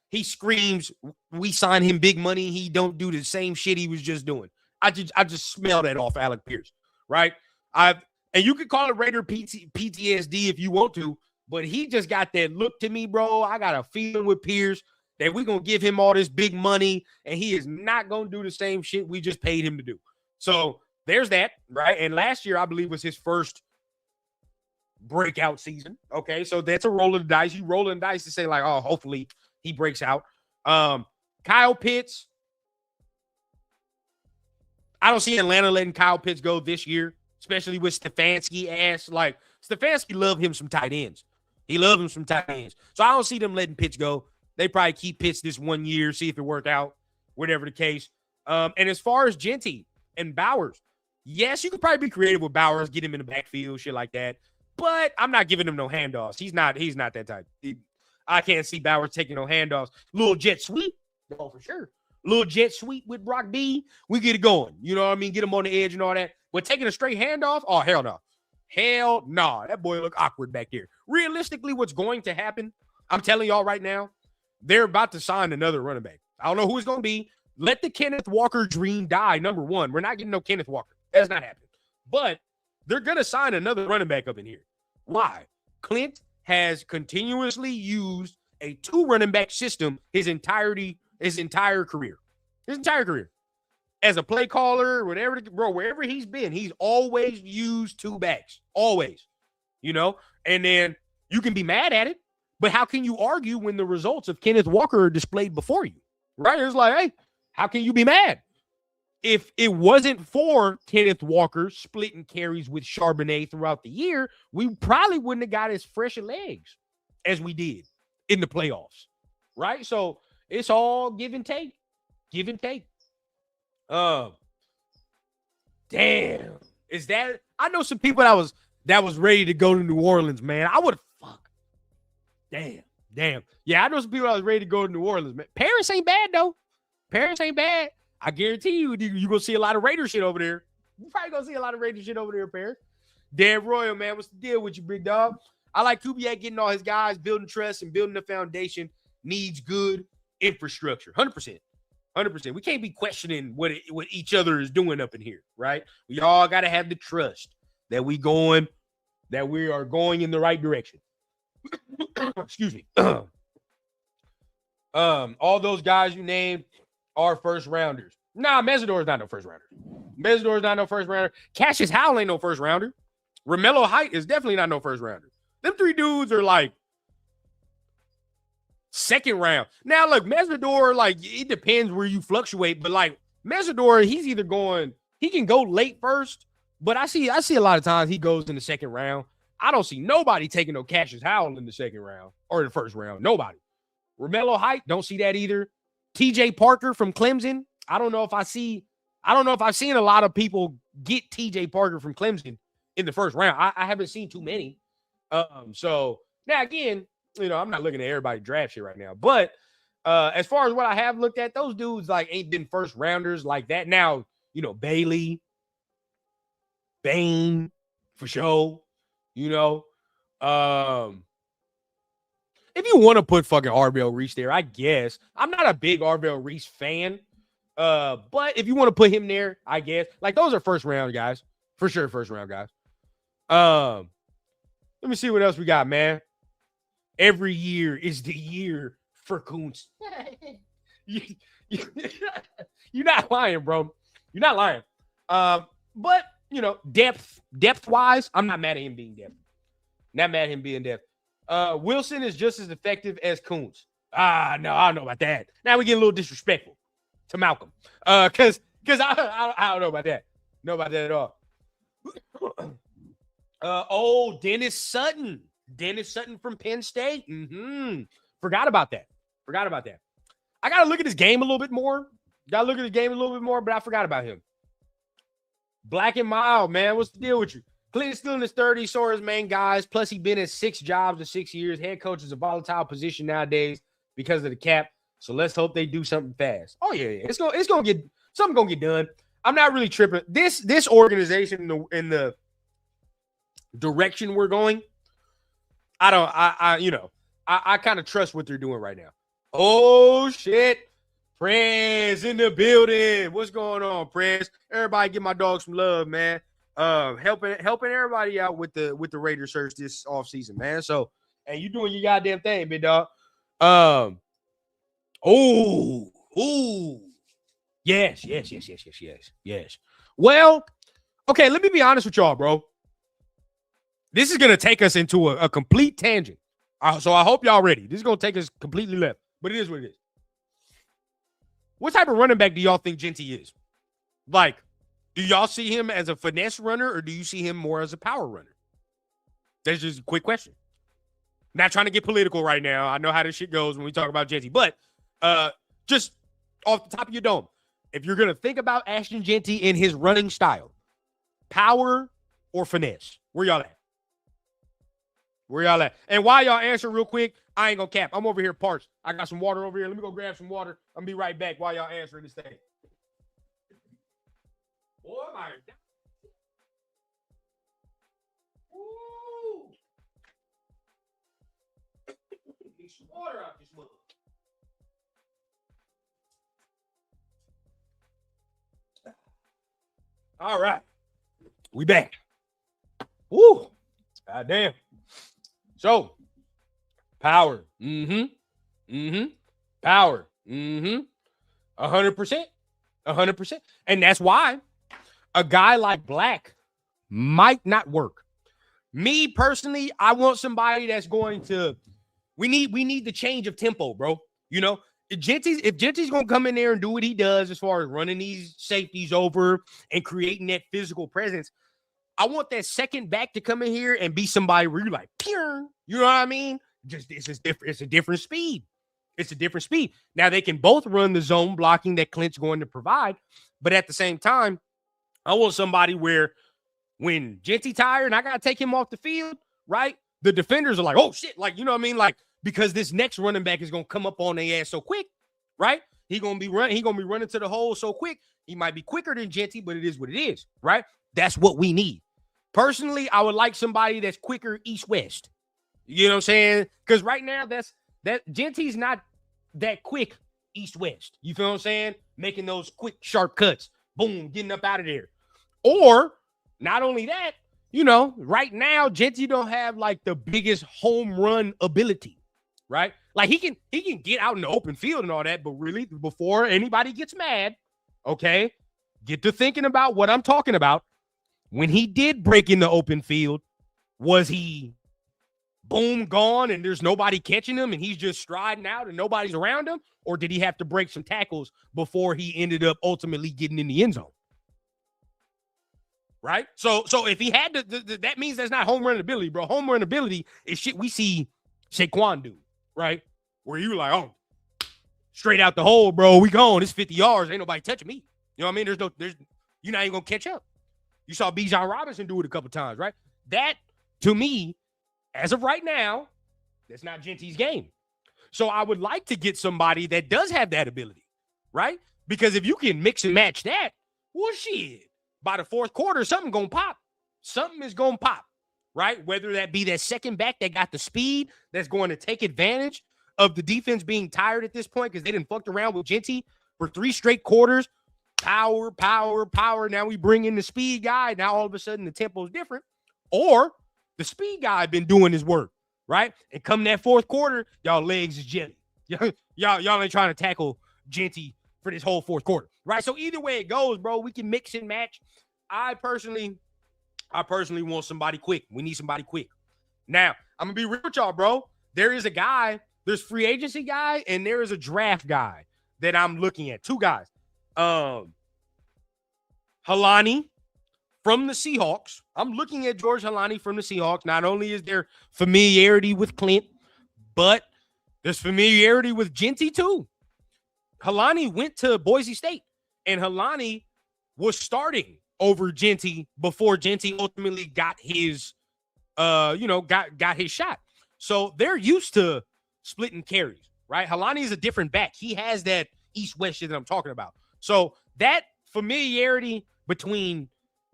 S3: he screams, we sign him big money. He don't do the same shit he was just doing. I just smell that off Alec Pierce, right? And you can call it Raider PTSD if you want to, but he just got that look to me, bro. I got a feeling with Pierce that we're going to give him all this big money and he is not going to do the same shit we just paid him to do. So there's that, right? And last year, I believe, was his first breakout season. Okay, so that's a roll of the dice. You rolling the dice to say, like, oh, hopefully he breaks out. Kyle Pitts. I don't see Atlanta letting Kyle Pitts go this year, especially with Stefanski ass. Like, Stefanski love him some tight ends. He love him some tight ends. So I don't see them letting Pitts go. They probably keep Pitts this 1 year, see if it worked out, whatever the case. And as far as Genty and Bowers, yes, you could probably be creative with Bowers, get him in the backfield, shit like that. But I'm not giving him no handoffs. He's not that type. I can't see Bowers taking no handoffs. Little jet sweep, oh, for sure. Little jet sweep with Brock B, we get it going. You know what I mean? Get him on the edge and all that. But taking a straight handoff, oh, hell no. Hell no. That boy look awkward back there. Realistically, what's going to happen, I'm telling y'all right now, they're about to sign another running back. I don't know who it's going to be. Let the Kenneth Walker dream die, number one. We're not getting no Kenneth Walker. That's not happening. But they're going to sign another running back up in here. Why? Clint has continuously used a 2 running back system his entire career. As a play caller, wherever he's been, he's always used 2 backs. Always. You know? And then you can be mad at it, but how can you argue when the results of Kenneth Walker are displayed before you? Right? It's like, hey, how can you be mad? If it wasn't for Kenneth Walker splitting carries with Charbonnet throughout the year, we probably wouldn't have got as fresh of legs as we did in the playoffs, right? So it's all give and take. Give and take. Damn. Is that – I know some people that was ready to go to New Orleans, man. I would have – fuck. Damn. Yeah, I know some people that was ready to go to New Orleans, man. Paris ain't bad, though. Paris ain't bad. I guarantee you're going to see a lot of Raider shit over there. You're probably going to see a lot of Raider shit over there, Paris. Dan Royal, man, what's the deal with you, big dog? I like Kubiak getting all his guys, building trust and building the foundation needs good infrastructure. 100%. 100%. We can't be questioning what each other is doing up in here, right? We all got to have the trust that we are going in the right direction. Excuse me. All those guys you named are first rounders. Nah, Mesidor is not no first rounder. Cassius Howell ain't no first rounder. Romello Height is definitely not no first rounder. Them 3 dudes are like second round. Now, look, Mesidor, like, it depends where you fluctuate, but like Mesidor, he's either he can go late first, but I see a lot of times he goes in the second round. I don't see nobody taking no Cassius Howell in the second round or the first round. Nobody. Romello Height, don't see that either. TJ Parker from Clemson. I don't know if I've seen a lot of people get TJ Parker from Clemson in the first round. I haven't seen too many. So now again, you know, I'm not looking at everybody draft shit right now. But as far as what I have looked at, those dudes like ain't been first rounders like that. Now, you know, Bailey, Bain, for sure. You know, if you want to put fucking Arvell Reese there, I guess. I'm not a big Arvell Reese fan. But if you want to put him there, I guess. Like, those are first round guys. For sure, first round guys. Let me see what else we got, man. Every year is the year for Kuntz. You're not lying, bro. You're not lying. But, you know, depth-wise, I'm not mad at him being depth. Not mad at him being depth. Wilson is just as effective as Kuntz. No, I don't know about that. Now we get a little disrespectful to Malcolm. Because I don't know about that. Know about that at all. Dennis Sutton. Dennis Sutton from Penn State. Forgot about that. I got to look at his game a little bit more. But I forgot about him. Black and mild, man. What's the deal with you? Clinton's still in his 30s, so are his main guys. Plus, he's been in 6 jobs in 6 years. Head coach is a volatile position nowadays because of the cap. So let's hope they do something fast. Oh, yeah. It's gonna get something gonna get done. I'm not really tripping. This organization in the direction we're going, I kind of trust what they're doing right now. Oh shit. Prez in the building. What's going on, Prez? Everybody give my dog some love, man. Helping everybody out with the Raider search this offseason, man. So, and you doing your goddamn thing, big dog. Oh, yes. Well, okay, let me be honest with y'all, bro. This is gonna take us into a complete tangent. So I hope y'all ready. This is gonna take us completely left, but it is what it is. What type of running back do y'all think Genty is? Like, do y'all see him as a finesse runner or do you see him more as a power runner? That's just a quick question. Not trying to get political right now. I know how this shit goes when we talk about Genty, but just off the top of your dome, if you're gonna think about Ashton Genty in his running style, power or finesse, where y'all at? Where y'all at? And while y'all answer real quick, I ain't gonna cap. I'm over here parched. I got some water over here. Let me go grab some water. I'm gonna be right back while y'all answering this thing. Boy, my. Ooh. Need some water out this mother. All right. We back. Woo. God damn. So, power. Power. 100%. 100%. And that's why a guy like Black might not work. Me personally, I want somebody that's going to. We need the change of tempo, bro. You know, if Genty's gonna come in there and do what he does as far as running these safeties over and creating that physical presence, I want that second back to come in here and be somebody where you're like, pure. You know what I mean? Just it's different. It's a different speed. It's a different speed. Now they can both run the zone blocking that Clint's going to provide, but at the same time, I want somebody where when Genty tired and I gotta take him off the field, right? The defenders are like, oh shit, like you know what I mean, like because this next running back is gonna come up on their ass so quick, right? He gonna be running to the hole so quick. He might be quicker than Genty, but it is what it is, right? That's what we need. Personally, I would like somebody that's quicker east-west. You know what I'm saying? Because right now, that Genty's not that quick east-west. You feel what I'm saying? Making those quick, sharp cuts. Boom, getting up out of there. Or, not only that, you know, right now, Genty don't have like the biggest home run ability, right? Like he can get out in the open field and all that, but really, before anybody gets mad, okay, get to thinking about what I'm talking about. When he did break in the open field, was he boom gone and there's nobody catching him and he's just striding out and nobody's around him? Or did he have to break some tackles before he ended up ultimately getting in the end zone? Right? So if he had to, that means that's not home run ability, bro. Home run ability is shit we see Saquon do, right? Where you like, oh, straight out the hole, bro. We gone. It's 50 yards. Ain't nobody touching me. You know what I mean? You're not even going to catch up. You saw Bijan Robinson do it a couple times, right? That, to me, as of right now, that's not Genty's game. So I would like to get somebody that does have that ability, right? Because if you can mix and match that, well, shit, by the fourth quarter, something going to pop. Something is going to pop, right? Whether that be that second back that got the speed that's going to take advantage of the defense being tired at this point because they didn't fucked around with Genty for 3 straight quarters. Power. Now we bring in the speed guy. Now all of a sudden the tempo is different. Or the speed guy been doing his work, right? And come that fourth quarter, y'all legs is jelly. Y'all ain't trying to tackle Genty for this whole fourth quarter, right? So either way it goes, bro, we can mix and match. I personally want somebody quick. We need somebody quick. Now, I'm going to be real with y'all, bro. There is a guy, there's free agency guy, and there is a draft guy that I'm looking at. 2 guys. Helani from the Seahawks. I'm looking at George Helani from the Seahawks. Not only is there familiarity with Clint, but there's familiarity with Genty too. Helani went to Boise State, and Helani was starting over Genty before Genty ultimately got his, got his shot. So they're used to splitting carries, right? Helani is a different back. He has that east-west shit that I'm talking about. So that familiarity between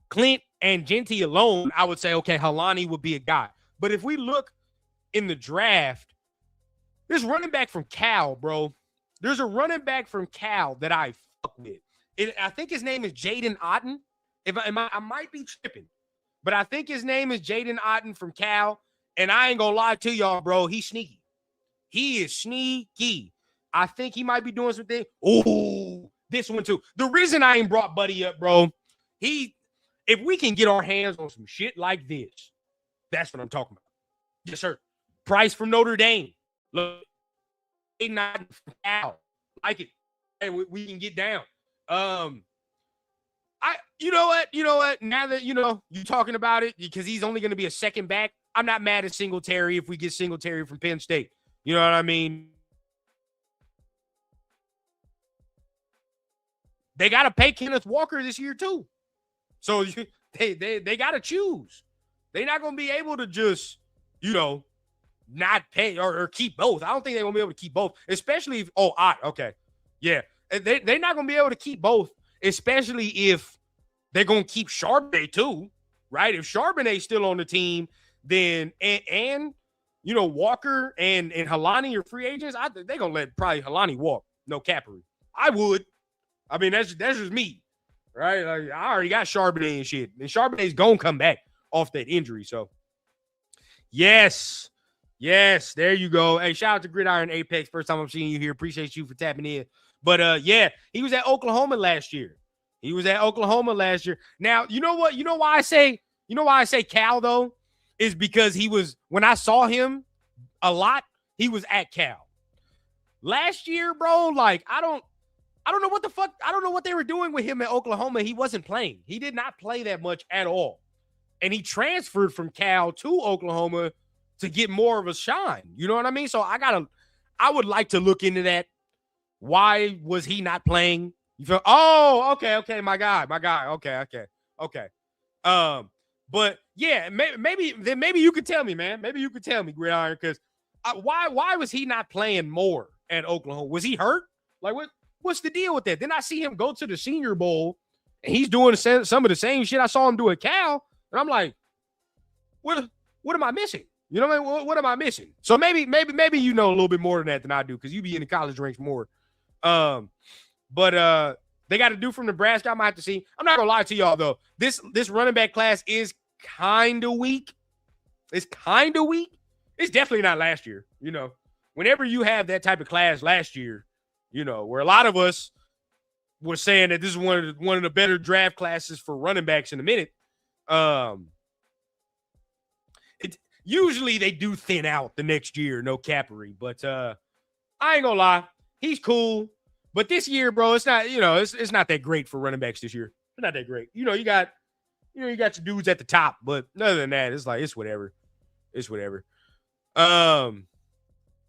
S3: Clint and Genty alone, I would say, okay, Helani would be a guy. But if we look in the draft, there's running back from Cal, bro. There's a running back from Cal that I fuck with. I think his name is Jaden Otten. I might be tripping, but I think his name is Jaden Otten from Cal. And I ain't gonna lie to y'all, bro. He's sneaky. He is sneaky. I think he might be doing something. Oh, this one too. The reason I ain't brought Buddy up, bro, if we can get our hands on some shit like this, that's what I'm talking about. Yes, sir. Price from Notre Dame. Look, not out. Like it. Hey, we can get down. You know what? Now that you talking about it, because he's only going to be a second back, I'm not mad at Singletary if we get Singletary from Penn State. You know what I mean? They got to pay Kenneth Walker this year too, so they got to choose. They're not going to be able to just not pay or keep both. I don't think they're going to be able to keep both, especially if okay, yeah, they're not going to be able to keep both, especially if they're going to keep Charbonnet too, right? If Charbonnet's still on the team, then and Walker and Helani are free agents, they're going to let probably Helani walk. No capery. I would. I mean, that's just me, right? Like, I already got Charbonnet and shit. And Charbonnet's going to come back off that injury. So, yes, there you go. Hey, shout out to Gridiron Apex. First time I'm seeing you here. Appreciate you for tapping in. But, yeah, he was at Oklahoma last year. Now, you know what? You know why I say Cal, though? Is because when I saw him a lot, he was at Cal. Last year, bro, like, I don't know what the fuck. I don't know what they were doing with him at Oklahoma. He wasn't playing. He did not play that much at all. And he transferred from Cal to Oklahoma to get more of a shine. You know what I mean? So I would like to look into that. Why was he not playing? You feel? Oh, okay, my guy. Okay. But yeah, maybe you could tell me, man. Maybe you could tell me, Gridiron, because why was he not playing more at Oklahoma? Was he hurt? Like what's the deal with that? Then I see him go to the Senior Bowl, and he's doing some of the same shit I saw him do at Cal, and I'm like, what am I missing? You know what I mean? What am I missing? So maybe you know a little bit more than that than I do, because you be in the college ranks more. But they got to do from Nebraska. I might have to see. I'm not gonna lie to y'all though. This running back class is kind of weak. It's kind of weak. It's definitely not last year. Whenever you have that type of class last year, where a lot of us were saying that this is one of the better draft classes for running backs in a minute. Usually they do thin out the next year, no capery. But I ain't gonna lie, he's cool. But this year, bro, it's not, it's not that great for running backs this year. It's not that great. You got your dudes at the top, but other than that, it's like, it's whatever. It's whatever.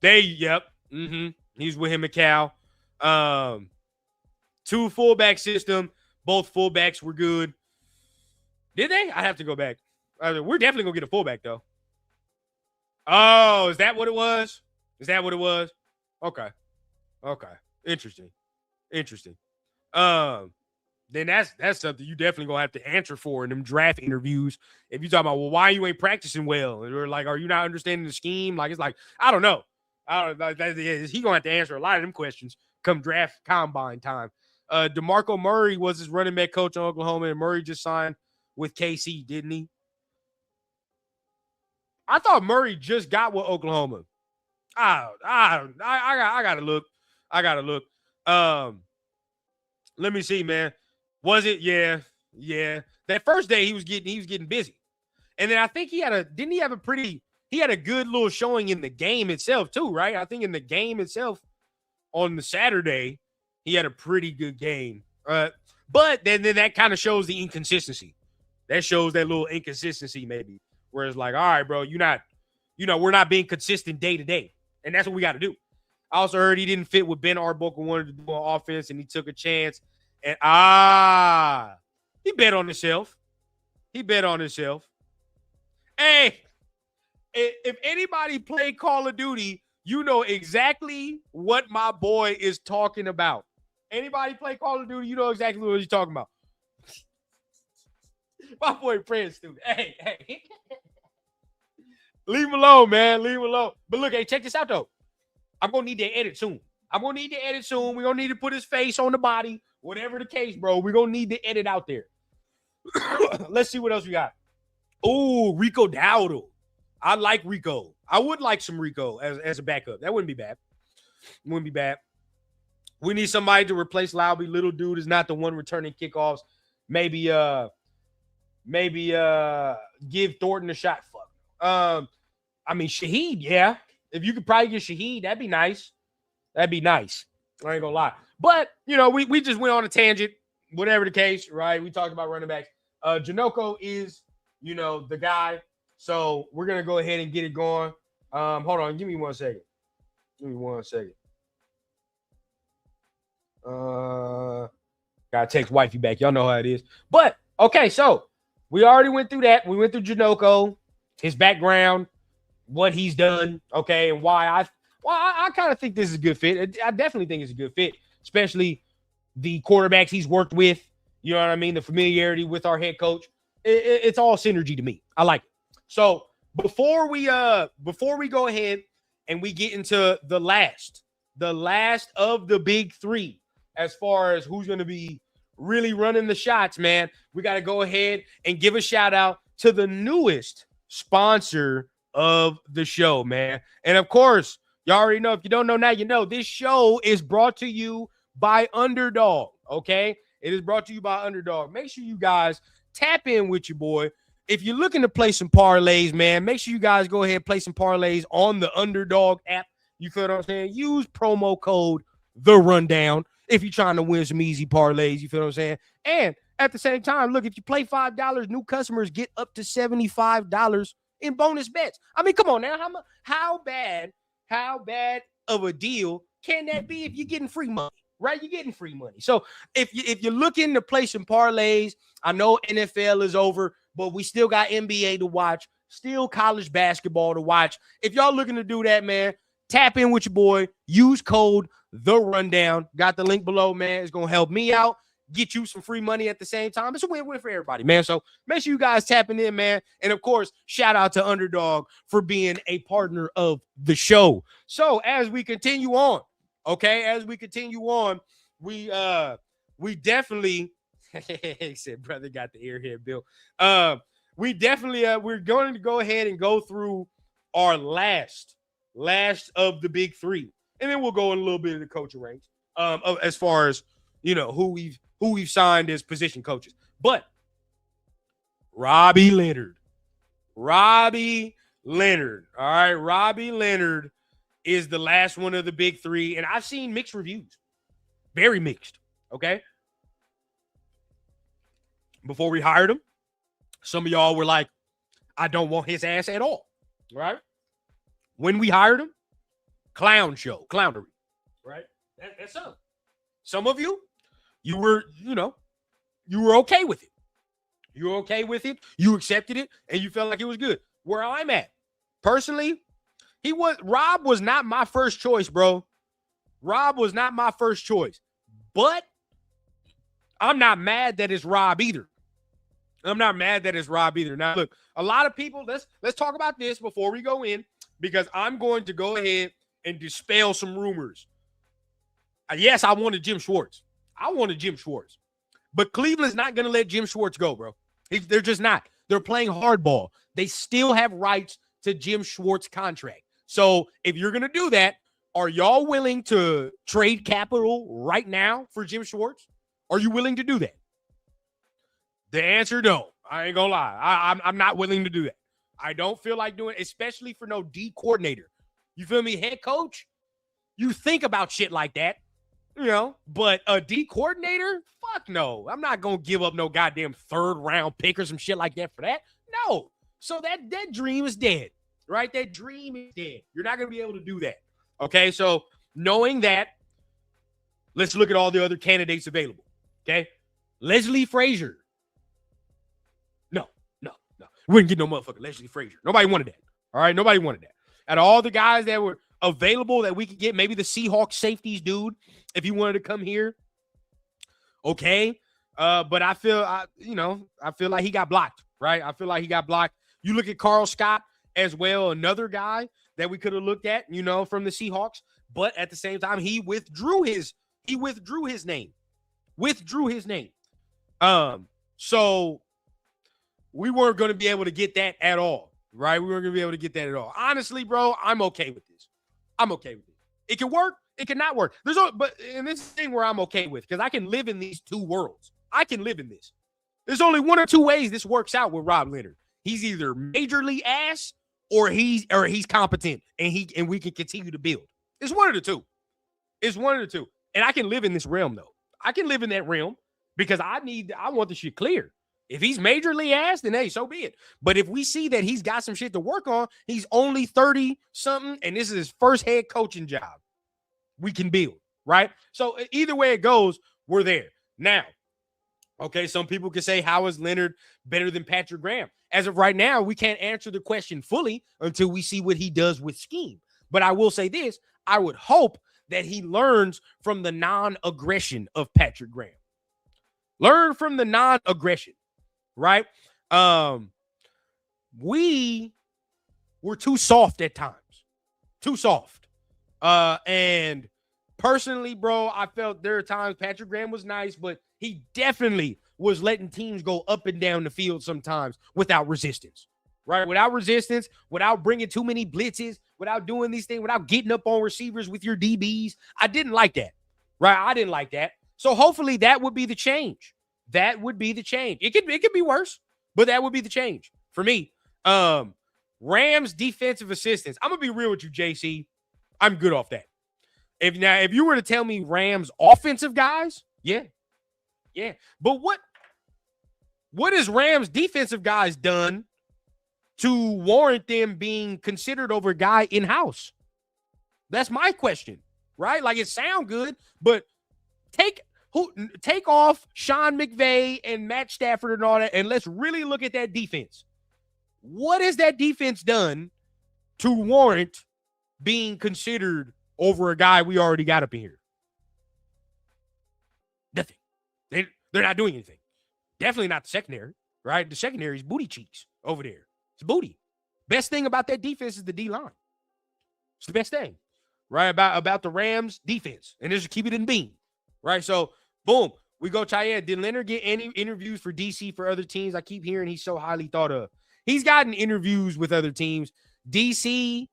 S3: He's with him at Cal. 2 fullback system. Both fullbacks were good. Did they? I have to go back. We're definitely gonna get a fullback though. Oh, is that what it was? Okay. Interesting. Then that's something you definitely gonna have to answer for in them draft interviews. If you talk about, well, why you ain't practicing well, or like, are you not understanding the scheme? Like, it's like, I don't know. He gonna have to answer a lot of them questions come draft combine time. DeMarco Murray was his running back coach in Oklahoma, and Murray just signed with KC, didn't he? I thought Murray just got with Oklahoma. I gotta look. Let me see, man. Was it? Yeah. That first day he was getting busy. And then I think he had a good little showing in the game itself too, right? I think in the game itself on the Saturday, he had a pretty good game. But then that kind of shows the inconsistency. That shows that little inconsistency maybe, where it's like, all right, bro, we're not being consistent day to day. And that's what we got to do. I also heard he didn't fit what Ben Arbuckle wanted to do on offense, and he took a chance. And he bet on himself. Hey, if anybody played Call of Duty, you know exactly what my boy is talking about. Anybody play Call of Duty, you know exactly what he's talking about. My boy praying stupid. Hey. Leave him alone, man. But look, hey, check this out, though. I'm going to need to edit soon. We're going to need to put his face on the body. Whatever the case, bro, we're going to need to edit out there. Let's see what else we got. Oh, Rico Dowdle. I like Rico. I would like some Rico as a backup. That wouldn't be bad. We need somebody to replace Lowby. Little dude is not the one returning kickoffs. Maybe give Thornton a shot. Fuck. I mean, Shaheed, yeah. If you could probably get Shaheed, that'd be nice. That'd be nice. I ain't gonna lie. But, you know, we just went on a tangent, whatever the case, right? We talked about running backs. Janoko is, you know, the guy. So we're going to go ahead and get it going. Hold on. Give me 1 second. Gotta text wifey back. Y'all know how it is. But, okay, so we already went through that. We went through Janoko, his background, what he's done, okay, and why I kind of think this is a good fit. I definitely think it's a good fit, especially the quarterbacks he's worked with. You know what I mean? The familiarity with our head coach. It's all synergy to me. I like it. So before we go ahead and we get into the last of the big three, as far as who's going to be really running the shots, man, we got to go ahead and give a shout out to the newest sponsor of the show, man. And of course, you already know. If you don't know now, you know. This show is brought to you by Underdog, okay? It is brought to you by Underdog. Make sure you guys tap in with your boy. If you're looking to play some parlays, man, make sure you guys go ahead and play some parlays on the Underdog app. You feel what I'm saying? Use promo code The Rundown if you're trying to win some easy parlays. You feel what I'm saying? And at the same time, look, if you play $5, new customers get up to $75 in bonus bets. I mean, come on now. How bad of a deal can that be if you're getting free money, right? You're getting free money. So if you're looking to play some parlays, I know NFL is over, but we still got NBA to watch, still college basketball to watch. If y'all looking to do that, man, tap in with your boy. Use code The Rundown. Got the link below, man. It's going to help me out, get you some free money at the same time. It's a win-win for everybody, man. So make sure you guys tapping in, man. And of course, shout out to Underdog for being a partner of the show. So as we continue on, we definitely he said, brother got the airhead bill. We definitely we're going to go ahead and go through our last of the big three. And then we'll go in a little bit of the coaching ranks. As far as, you know, who we've signed as position coaches. But Robbie Leonard. All right, Robbie Leonard is the last one of the big three. And I've seen mixed reviews. Very mixed, okay? Before we hired him, some of y'all were like, I don't want his ass at all, right? When we hired him, clownery, right? That's some. Some of you, you were okay with it. You were okay with it. You accepted it, and you felt like it was good. Where I'm at, personally, Rob was not my first choice, bro. Rob was not my first choice. But I'm not mad that it's Rob either. Now, look, a lot of people, let's talk about this before we go in, because I'm going to go ahead and dispel some rumors. Yes, I wanted Jim Schwartz. But Cleveland's not going to let Jim Schwartz go, bro. They're just not. They're playing hardball. They still have rights to Jim Schwartz's contract. So if you're going to do that, are y'all willing to trade capital right now for Jim Schwartz? Are you willing to do that? The answer, no. I ain't gonna lie. I'm not willing to do that. I don't feel like doing it, especially for no D coordinator. You feel me? Head coach, you think about shit like that, you know, but a D coordinator, fuck no. I'm not gonna give up no goddamn third round pick or some shit like that for that. No. So that dream is dead, right? That dream is dead. You're not gonna be able to do that. Okay, so knowing that, let's look at all the other candidates available. Okay, Leslie Frazier. No. We wouldn't get no motherfucker Leslie Frazier. Nobody wanted that. All right, nobody wanted that. Out of all the guys that were available that we could get, maybe the Seahawks safeties dude, if he wanted to come here. Okay, but I feel like he got blocked, right? I feel like he got blocked. You look at Carl Scott as well, another guy that we could have looked at, you know, from the Seahawks, but at the same time, he withdrew his name. So we weren't going to be able to get that at all, right? We weren't going to be able to get that at all. Honestly, bro, I'm okay with this. It can work. It cannot work. And this thing where I'm okay with, because I can live in these two worlds. I can live in this. There's only one or two ways this works out with Rob Leonard. He's either majorly ass or he's competent and we can continue to build. It's one of the two. It's one of the two. And I can live in this realm though. I can live in that realm because I want the shit clear. If he's majorly ass, then hey, so be it. But if we see that he's got some shit to work on, he's only 30 something and this is his first head coaching job, we can build, right? So either way it goes, we're there. Now, okay, some people can say, how is Leonard better than Patrick Graham? As of right now, we can't answer the question fully until we see what he does with scheme. But I will say this, I would hope that he learns from the non-aggression of Patrick Graham. Learn from the non-aggression, right? We were too soft at times. Too soft. And personally, bro, I felt there are times Patrick Graham was nice, but he definitely was letting teams go up and down the field sometimes without resistance, right? Without resistance, without bringing too many blitzes, without doing these things, without getting up on receivers with your DBs. I didn't like that, right? I didn't like that. So hopefully that would be the change. That would be the change. It could be worse, but that would be the change for me. Rams defensive assistants. I'm going to be real with you, JC. I'm good off that. If you were to tell me Rams offensive guys, yeah. But what has Rams defensive guys done to warrant them being considered over a guy in-house? That's my question, right? Like, it sound good, but take off Sean McVay and Matt Stafford and all that, and let's really look at that defense. What has that defense done to warrant being considered over a guy we already got up in here? Nothing. They're not doing anything. Definitely not the secondary, right? The secondary is booty cheeks over there. It's booty. Best thing about that defense is the D-line. It's the best thing, right? About the Rams defense. And just keep it in beam, right? So, boom. We go, Cheyenne. Did Leonard get any interviews for DC for other teams? I keep hearing he's so highly thought of. He's gotten interviews with other teams. DC,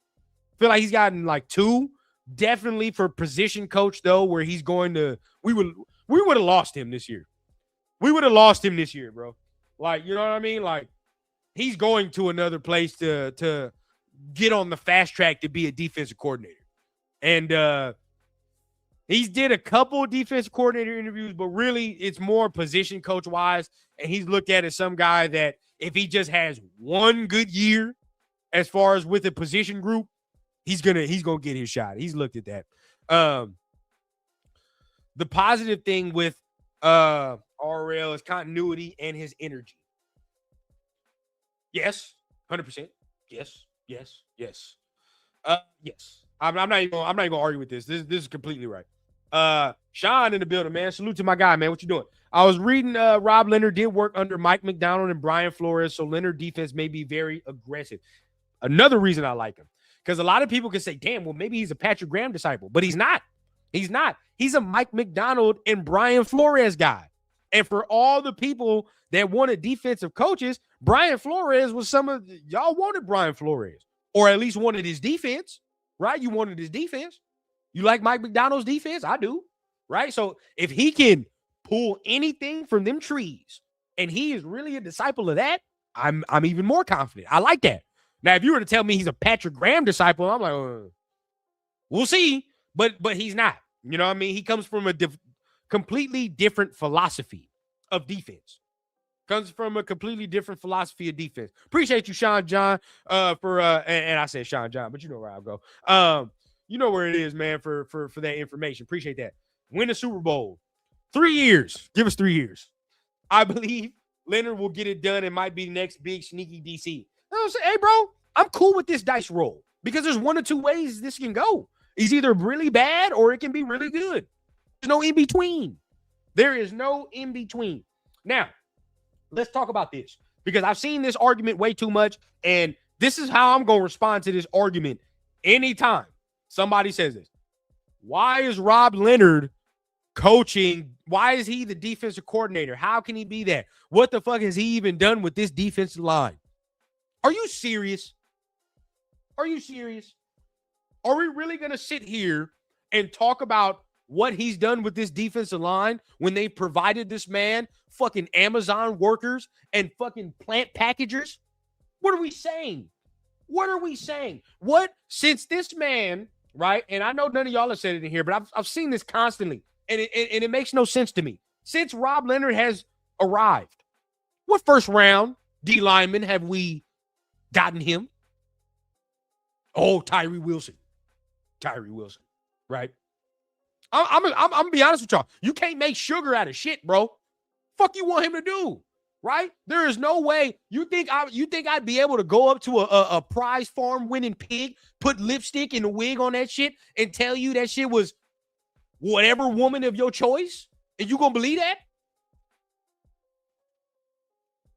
S3: feel like he's gotten like 2. Definitely for position coach, though, where he's going to – we would have lost him this year. We would have lost him this year, bro. Like, you know what I mean? Like, he's going to another place to get on the fast track to be a defensive coordinator. And he's did a couple defensive coordinator interviews, but really it's more position coach-wise. And he's looked at as some guy that if he just has one good year as far as with a position group, he's gonna get his shot. He's looked at that. The positive thing with RL is continuity and his energy. Yes, 100%. Yes. Yes. I'm not even gonna argue with this. This is completely right. Sean in the building, man. Salute to my guy, man. What you doing? I was reading Rob Leonard did work under Mike McDonald and Brian Flores, so Leonard defense may be very aggressive. Another reason I like him, because a lot of people can say, damn, well, maybe he's a Patrick Graham disciple, but he's not. He's not. He's a Mike McDonald and Brian Flores guy. And for all the people that wanted defensive coaches, Brian Flores was y'all wanted Brian Flores, or at least wanted his defense, right? You wanted his defense. You like Mike McDonald's defense? I do, right? So if he can pull anything from them trees and he is really a disciple of that, I'm even more confident. I like that. Now, if you were to tell me he's a Patrick Graham disciple, I'm like, we'll see, but he's not. You know what I mean? He comes from a completely different philosophy of defense. Comes from a completely different philosophy of defense. Appreciate you, Sean John, for and I said Sean John, but you know where I'll go. You know where it is, man, for that information. Appreciate that. Win the Super Bowl. 3 years. Give us 3 years. I believe Leonard will get it done and might be the next big sneaky DC. You know what I'm saying? Hey, bro, I'm cool with this dice roll because there's one or two ways this can go. It's either really bad or it can be really good. There's no in between. There is no in between. Now, let's talk about this because I've seen this argument way too much, and this is how I'm going to respond to this argument anytime somebody says this. Why is Rob Leonard coaching? Why is he the defensive coordinator? How can he be that? What the fuck has he even done with this defensive line? Are you serious? Are you serious? Are we really going to sit here and talk about what he's done with this defensive line when they provided this man fucking Amazon workers and fucking plant packagers? What are we saying? What are we saying? What, since this man, right? And I know none of y'all have said it in here, but I've seen this constantly, and it makes no sense to me. Since Rob Leonard has arrived, what first round D lineman have we gotten him? Oh, Tyree Wilson, right? I'm gonna be honest with y'all. You can't make sugar out of shit, bro. Fuck you want him to do, right? There is no way. You think I'd be able to go up to a prize farm winning pig, put lipstick and a wig on that shit, and tell you that shit was whatever woman of your choice, and you gonna believe that?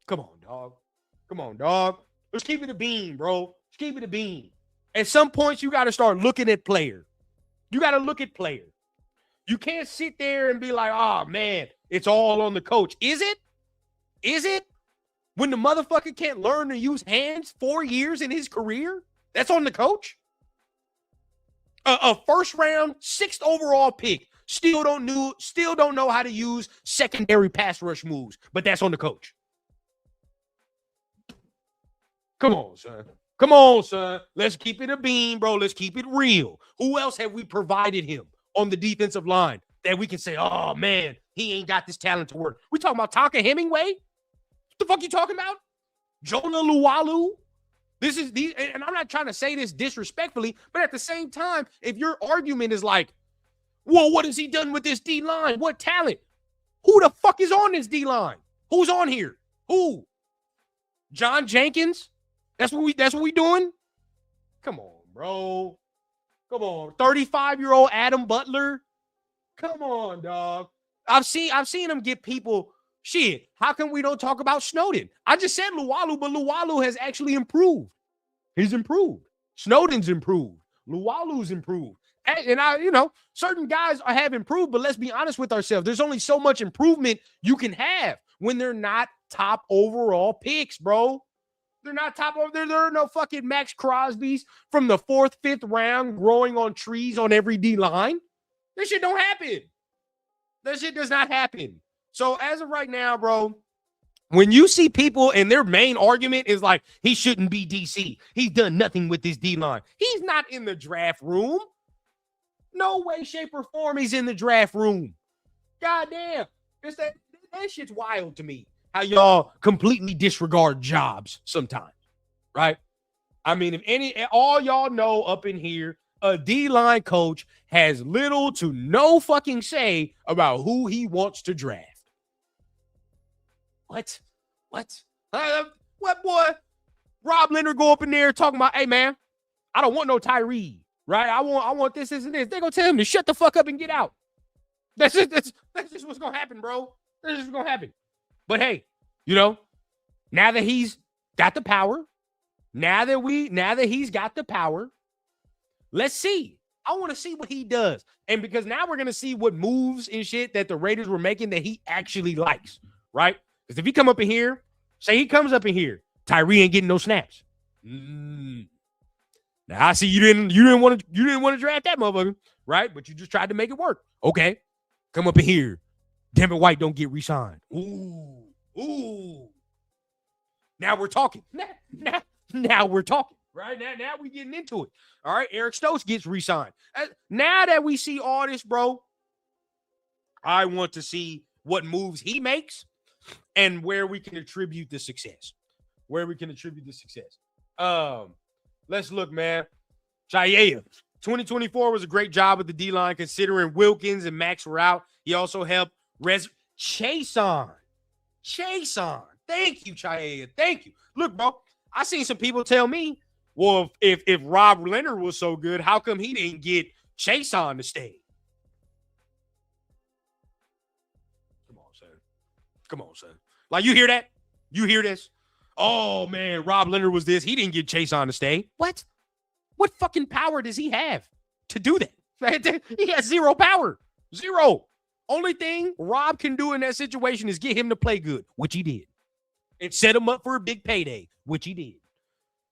S3: Come on, dog. Let's keep it a bean, bro. Let's keep it a bean. At some points, you got to start looking at player. You got to look at player. You can't sit there and be like, oh, man, it's all on the coach. Is it? Is it? When the motherfucker can't learn to use hands 4 years in his career? That's on the coach? A first round, 6th overall pick. Still don't know how to use secondary pass rush moves, but that's on the coach. Come on, son. Let's keep it a bean, bro. Let's keep it real. Who else have we provided him on the defensive line that we can say, oh, man, he ain't got this talent to work? We talking about Tonka Hemingway? What the fuck you talking about? Jonah Luwalu? And I'm not trying to say this disrespectfully, but at the same time, if your argument is like, well, what has he done with this D-line? What talent? Who the fuck is on this D-line? Who's on here? Who? John Jenkins? That's what we doing? Come on, bro. Come on. 35-year-old Adam Butler. Come on, dog. I've seen him get people shit. How come we don't talk about Snowden? I just said Luwalu, but Luwalu has actually improved. He's improved. Snowden's improved. Luwalu's improved. And certain guys have improved, but let's be honest with ourselves. There's only so much improvement you can have when they're not top overall picks, bro. They're not top over there. There are no fucking Max Crosbys from the 4th, 5th round growing on trees on every D line. This shit don't happen. That shit does not happen. So as of right now, bro, when you see people and their main argument is like, he shouldn't be DC. He's done nothing with this D line. He's not in the draft room. No way, shape, or form he's in the draft room. Goddamn. That shit's wild to me. How y'all completely disregard jobs sometimes, right? I mean, if all y'all know up in here, a D-line coach has little to no fucking say about who he wants to draft. What, boy? Rob Leonard go up in there talking about, hey, man, I don't want no Tyree, right? I want this, and this. They're going to tell him to shut the fuck up and get out. That's just what's going to happen, bro. That's just what's going to happen. But hey, now that he's got the power, now that he's got the power, let's see. I want to see what he does. And because now we're going to see what moves and shit that the Raiders were making that he actually likes, right? Because if he come up in here, say he comes up in here, Tyree ain't getting no snaps. Now I see you didn't want to draft that motherfucker, right? But you just tried to make it work. Okay. Come up in here. Devin White don't get re-signed. Ooh. Now we're talking. Now we're talking, right? Now we're getting into it. All right, Eric Stokes gets re-signed. Now that we see all this, bro, I want to see what moves he makes and where we can attribute the success. Let's look, man. Jaiya. 2024 was a great job with the D-line considering Wilkins and Max were out. He also helped Chase on. Thank you, Chaya. Thank you. Look, bro, I seen some people tell me, well, if Rob Leonard was so good, how come he didn't get Chase on to stay? Come on, son. Like, you hear that? You hear this? Oh, man, Rob Leonard was this. He didn't get Chase on to stay. What? What fucking power does he have to do that? He has zero power. Zero. Only thing Rob can do in that situation is get him to play good, which he did. And set him up for a big payday, which he did.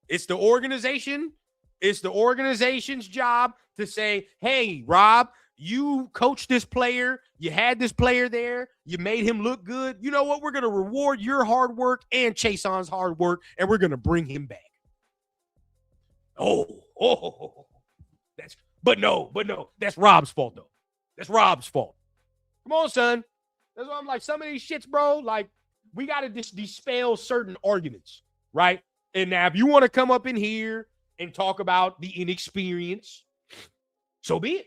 S3: It's the organization. It's the organization's job to say, hey, Rob, you coached this player. You had this player there. You made him look good. You know what? We're going to reward your hard work and Chason's hard work, and we're going to bring him back. Oh. But no. That's Rob's fault, though. That's Rob's fault. Come on, son. That's why I'm like, some of these shits, bro, like, we got to dispel certain arguments, right? And now if you want to come up in here and talk about the inexperience, so be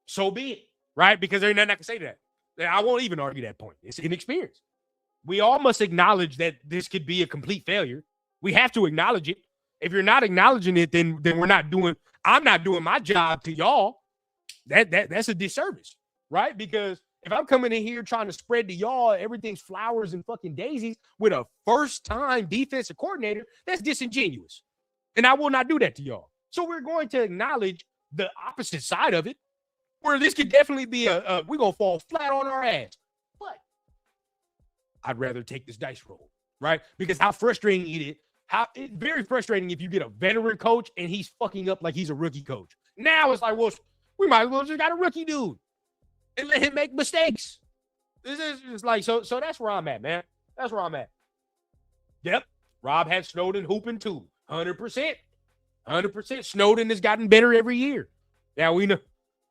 S3: it, right? Because there ain't nothing I can say to that. I won't even argue that point. It's inexperience. We all must acknowledge that this could be a complete failure. We have to acknowledge it. If you're not acknowledging it, then I'm not doing my job to y'all. That's a disservice, right? Because if I'm coming in here trying to spread to y'all everything's flowers and fucking daisies with a first-time defensive coordinator, that's disingenuous. And I will not do that to y'all. So we're going to acknowledge the opposite side of it, where this could definitely be we're going to fall flat on our ass. But I'd rather take this dice roll, right? Because how frustrating it's very frustrating if you get a veteran coach and he's fucking up like he's a rookie coach. Now it's like, well, we might as well just got a rookie dude and let him make mistakes. This is just like, so that's where I'm at, man. That's where I'm at. Yep. Rob had Snowden hooping too. 100%. 100%. Snowden has gotten better every year. Now we know,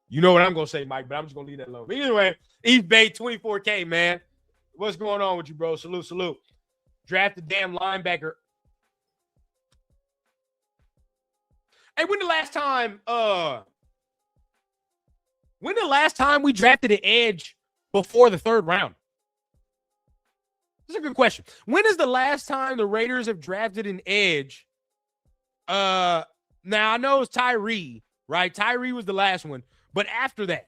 S3: you know what I'm going to say, Mike, but I'm just going to leave that alone. But anyway, East Bay 24K, man. What's going on with you, bro? Salute. Draft the damn linebacker. Hey, when the last time we drafted an edge before the third round? That's a good question. When is the last time the Raiders have drafted an edge? Now I know it's Tyree, right? Tyree was the last one. But after that,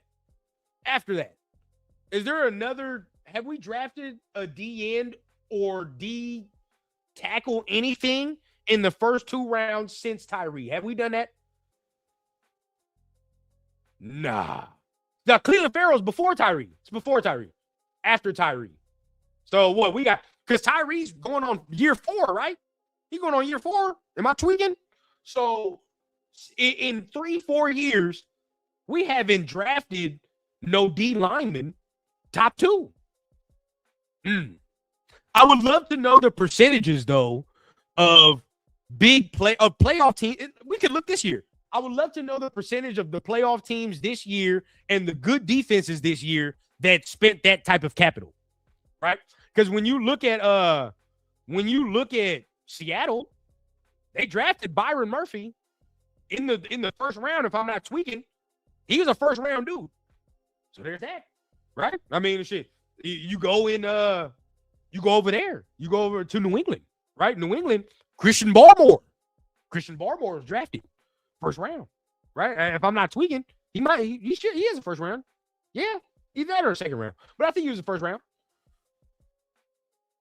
S3: is there another? Have we drafted a D end or D tackle anything in the first 2 rounds since Tyree? Have we done that? Nah. Now, Cleveland Farrell's before Tyree. It's before Tyree. After Tyree. So what we got? Because Tyree's going on year 4, right? He's going on year 4. Am I tweaking? So in 3-4 years, we haven't drafted no D lineman top 2. I would love to know the percentages, though, of playoff team. We could look this year. I would love to know the percentage of the playoff teams this year and the good defenses this year that spent that type of capital, right? Because when you look at Seattle, they drafted Byron Murphy in the first round. If I'm not tweaking, he was a first round dude. So there's that, right? I mean, shit. You go over there. You go over to New England, right? New England, Christian Barmore was drafted first round, right? If I'm not tweaking, he is a first round. Yeah, either that or a second round. But I think he was the first round.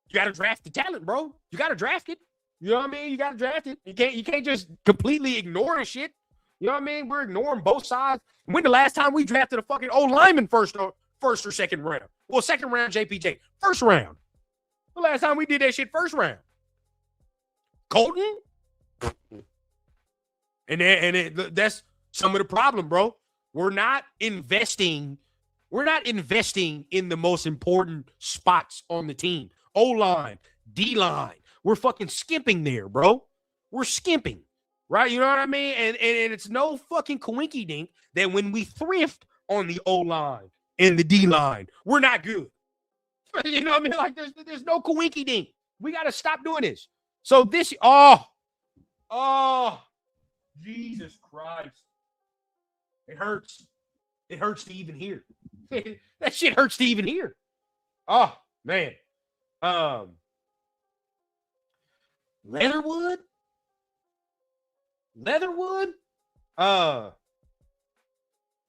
S3: You got to draft the talent, bro. You got to draft it. You know what I mean? You got to draft it. You can't just completely ignore shit. You know what I mean? We're ignoring both sides. When the last time we drafted a fucking old lineman first or second round? Well, second round, JPJ. First round. The last time we did that shit, first round. Colton? That's some of the problem, bro. We're not investing in the most important spots on the team. O-line, D-line. We're fucking skimping there, bro. We're skimping, right? You know what I mean? And it's no fucking coinky dink that when we thrift on the O-line and the D-line, we're not good. You know what I mean? Like there's no coinky dink. We got to stop doing this. So this, Jesus Christ. It hurts. It hurts to even hear. That shit hurts to even hear. Oh, man. Leatherwood? Hold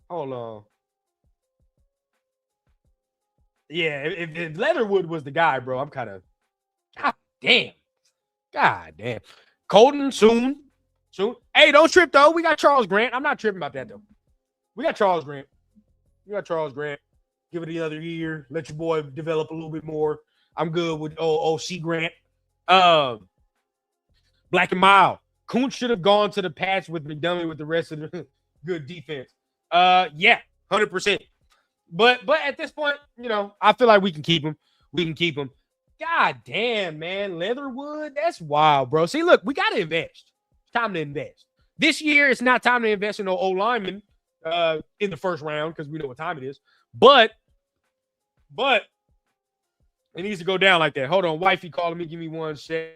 S3: on. Yeah, if Leatherwood was the guy, bro, I'm kind of, God damn. Colton, soon. Hey, don't trip, though. We got Charles Grant. I'm not tripping about that, though. We got Charles Grant. Give it another year. Let your boy develop a little bit more. I'm good with OC Grant. Black and Mild. Kuntz should have gone to the patch with McDermott with the rest of the good defense. Yeah, 100%. But at this point, I feel like we can keep him. We can keep him. God damn, man. Leatherwood, that's wild, bro. See, look, we got to invest. It's time to invest. This year, it's not time to invest in no old lineman in the first round because we know what time it is. But it needs to go down like that. Hold on. Wifey calling me. Give me 1 sec.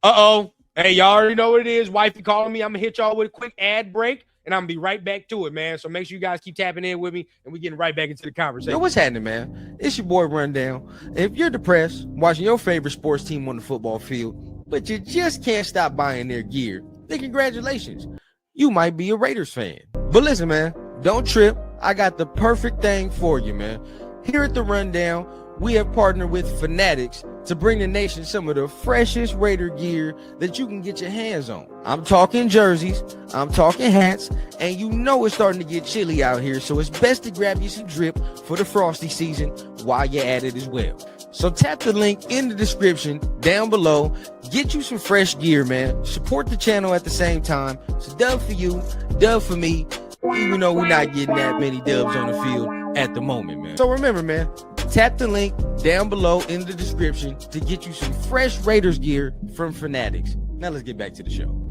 S3: Uh-oh. Hey, y'all already know what it is. Wifey calling me. I'm going to hit y'all with a quick ad break, and I'm going to be right back to it, man. So make sure you guys keep tapping in with me, and we're getting right back into the conversation.
S2: Yo, what's happening, man? It's your boy Rundown. If you're depressed watching your favorite sports team on the football field, but you just can't stop buying their gear, then congratulations. You might be a Raiders fan. But listen, man, don't trip. I got the perfect thing for you, man. Here at the Rundown, we have partnered with Fanatics to bring the nation some of the freshest Raider gear that you can get your hands on. I'm talking jerseys, I'm talking hats, and you know it's starting to get chilly out here, so it's best to grab you some drip for the frosty season while you're at it as well. So tap the link in the description down below, get you some fresh gear, man. Support the channel at the same time. It's a dub for you, dub for me, even though we're not getting that many dubs on the field at the moment, man. So remember, man, tap the link down below in the description to get you some fresh Raiders gear from Fanatics. Now let's get back to the show.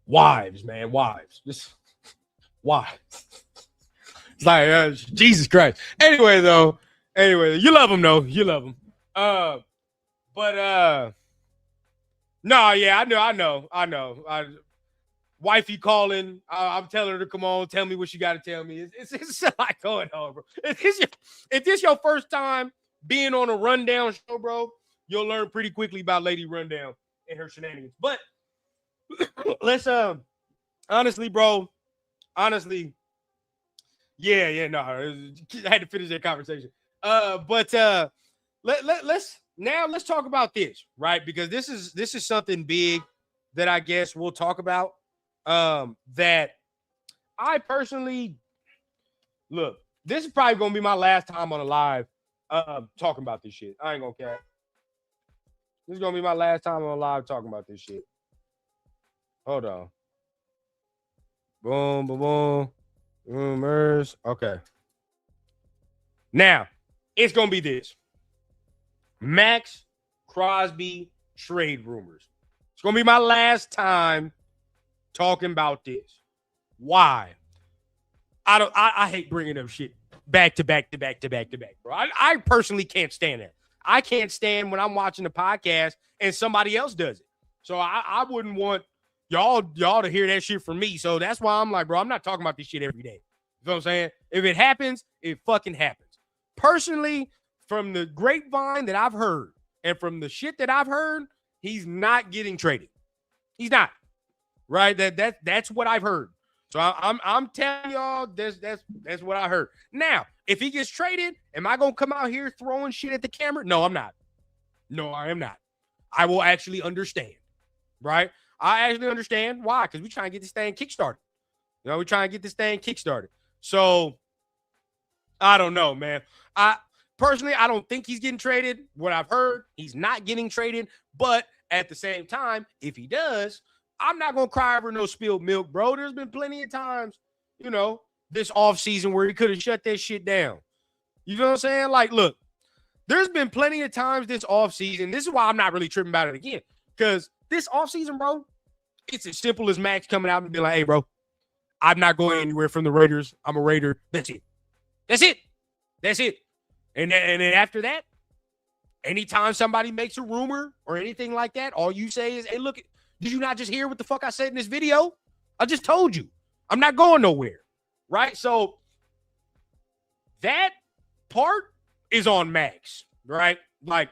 S3: Wives, man, wives. Just wives. It's like Jesus Christ. Anyway, you love them, though. You love them. No, yeah, I know. Wifey calling. I'm telling her to come on. Tell me what you got to tell me. It's a lot going on, bro. If this your first time being on a Rundown show, bro, you'll learn pretty quickly about Lady Rundown and her shenanigans. But let's honestly, bro. Honestly, yeah, no. I had to finish that conversation. Let's talk about this, right? Because this is something big that I guess we'll talk about. That I personally look. This is probably gonna be my last time on a live talking about this shit. I ain't gonna care. This is gonna be my last time on a live talking about this shit. Hold on. Boom, boom, boom. Rumors. Okay. Now, it's going to be this. Max Crosby trade rumors. It's going to be my last time talking about this. Why? I hate bringing up shit back to back, bro. I personally can't stand that. I can't stand when I'm watching a podcast and somebody else does it. So I wouldn't want y'all to hear that shit from me. So that's why I'm like, bro, I'm not talking about this shit every day. You know what I'm saying? If it happens, it fucking happens. Personally, from the grapevine that I've heard and from the shit that I've heard, he's not getting traded. He's not. Right? That's what I've heard. So I'm telling y'all that's what I heard. Now, if he gets traded, am I gonna come out here throwing shit at the camera? No, I'm not. No, I am not. I will actually understand. Right? I actually understand why, because we're trying to get this thing kickstarted. We're trying to get this thing kickstarted. So I don't know, man. I don't think he's getting traded. What I've heard, he's not getting traded. But at the same time, if he does, I'm not gonna cry over no spilled milk, bro. There's been plenty of times, this offseason where he could have shut that shit down. You know what I'm saying? Like, look, there's been plenty of times this offseason. This is why I'm not really tripping about it again. Because this offseason, bro, it's as simple as Max coming out and being like, hey, bro, I'm not going anywhere from the Raiders. I'm a Raider. That's it. And then after that, anytime somebody makes a rumor or anything like that, all you say is, hey, look, did you not just hear what the fuck I said in this video? I just told you. I'm not going nowhere. Right? So that part is on Max. Right? Like,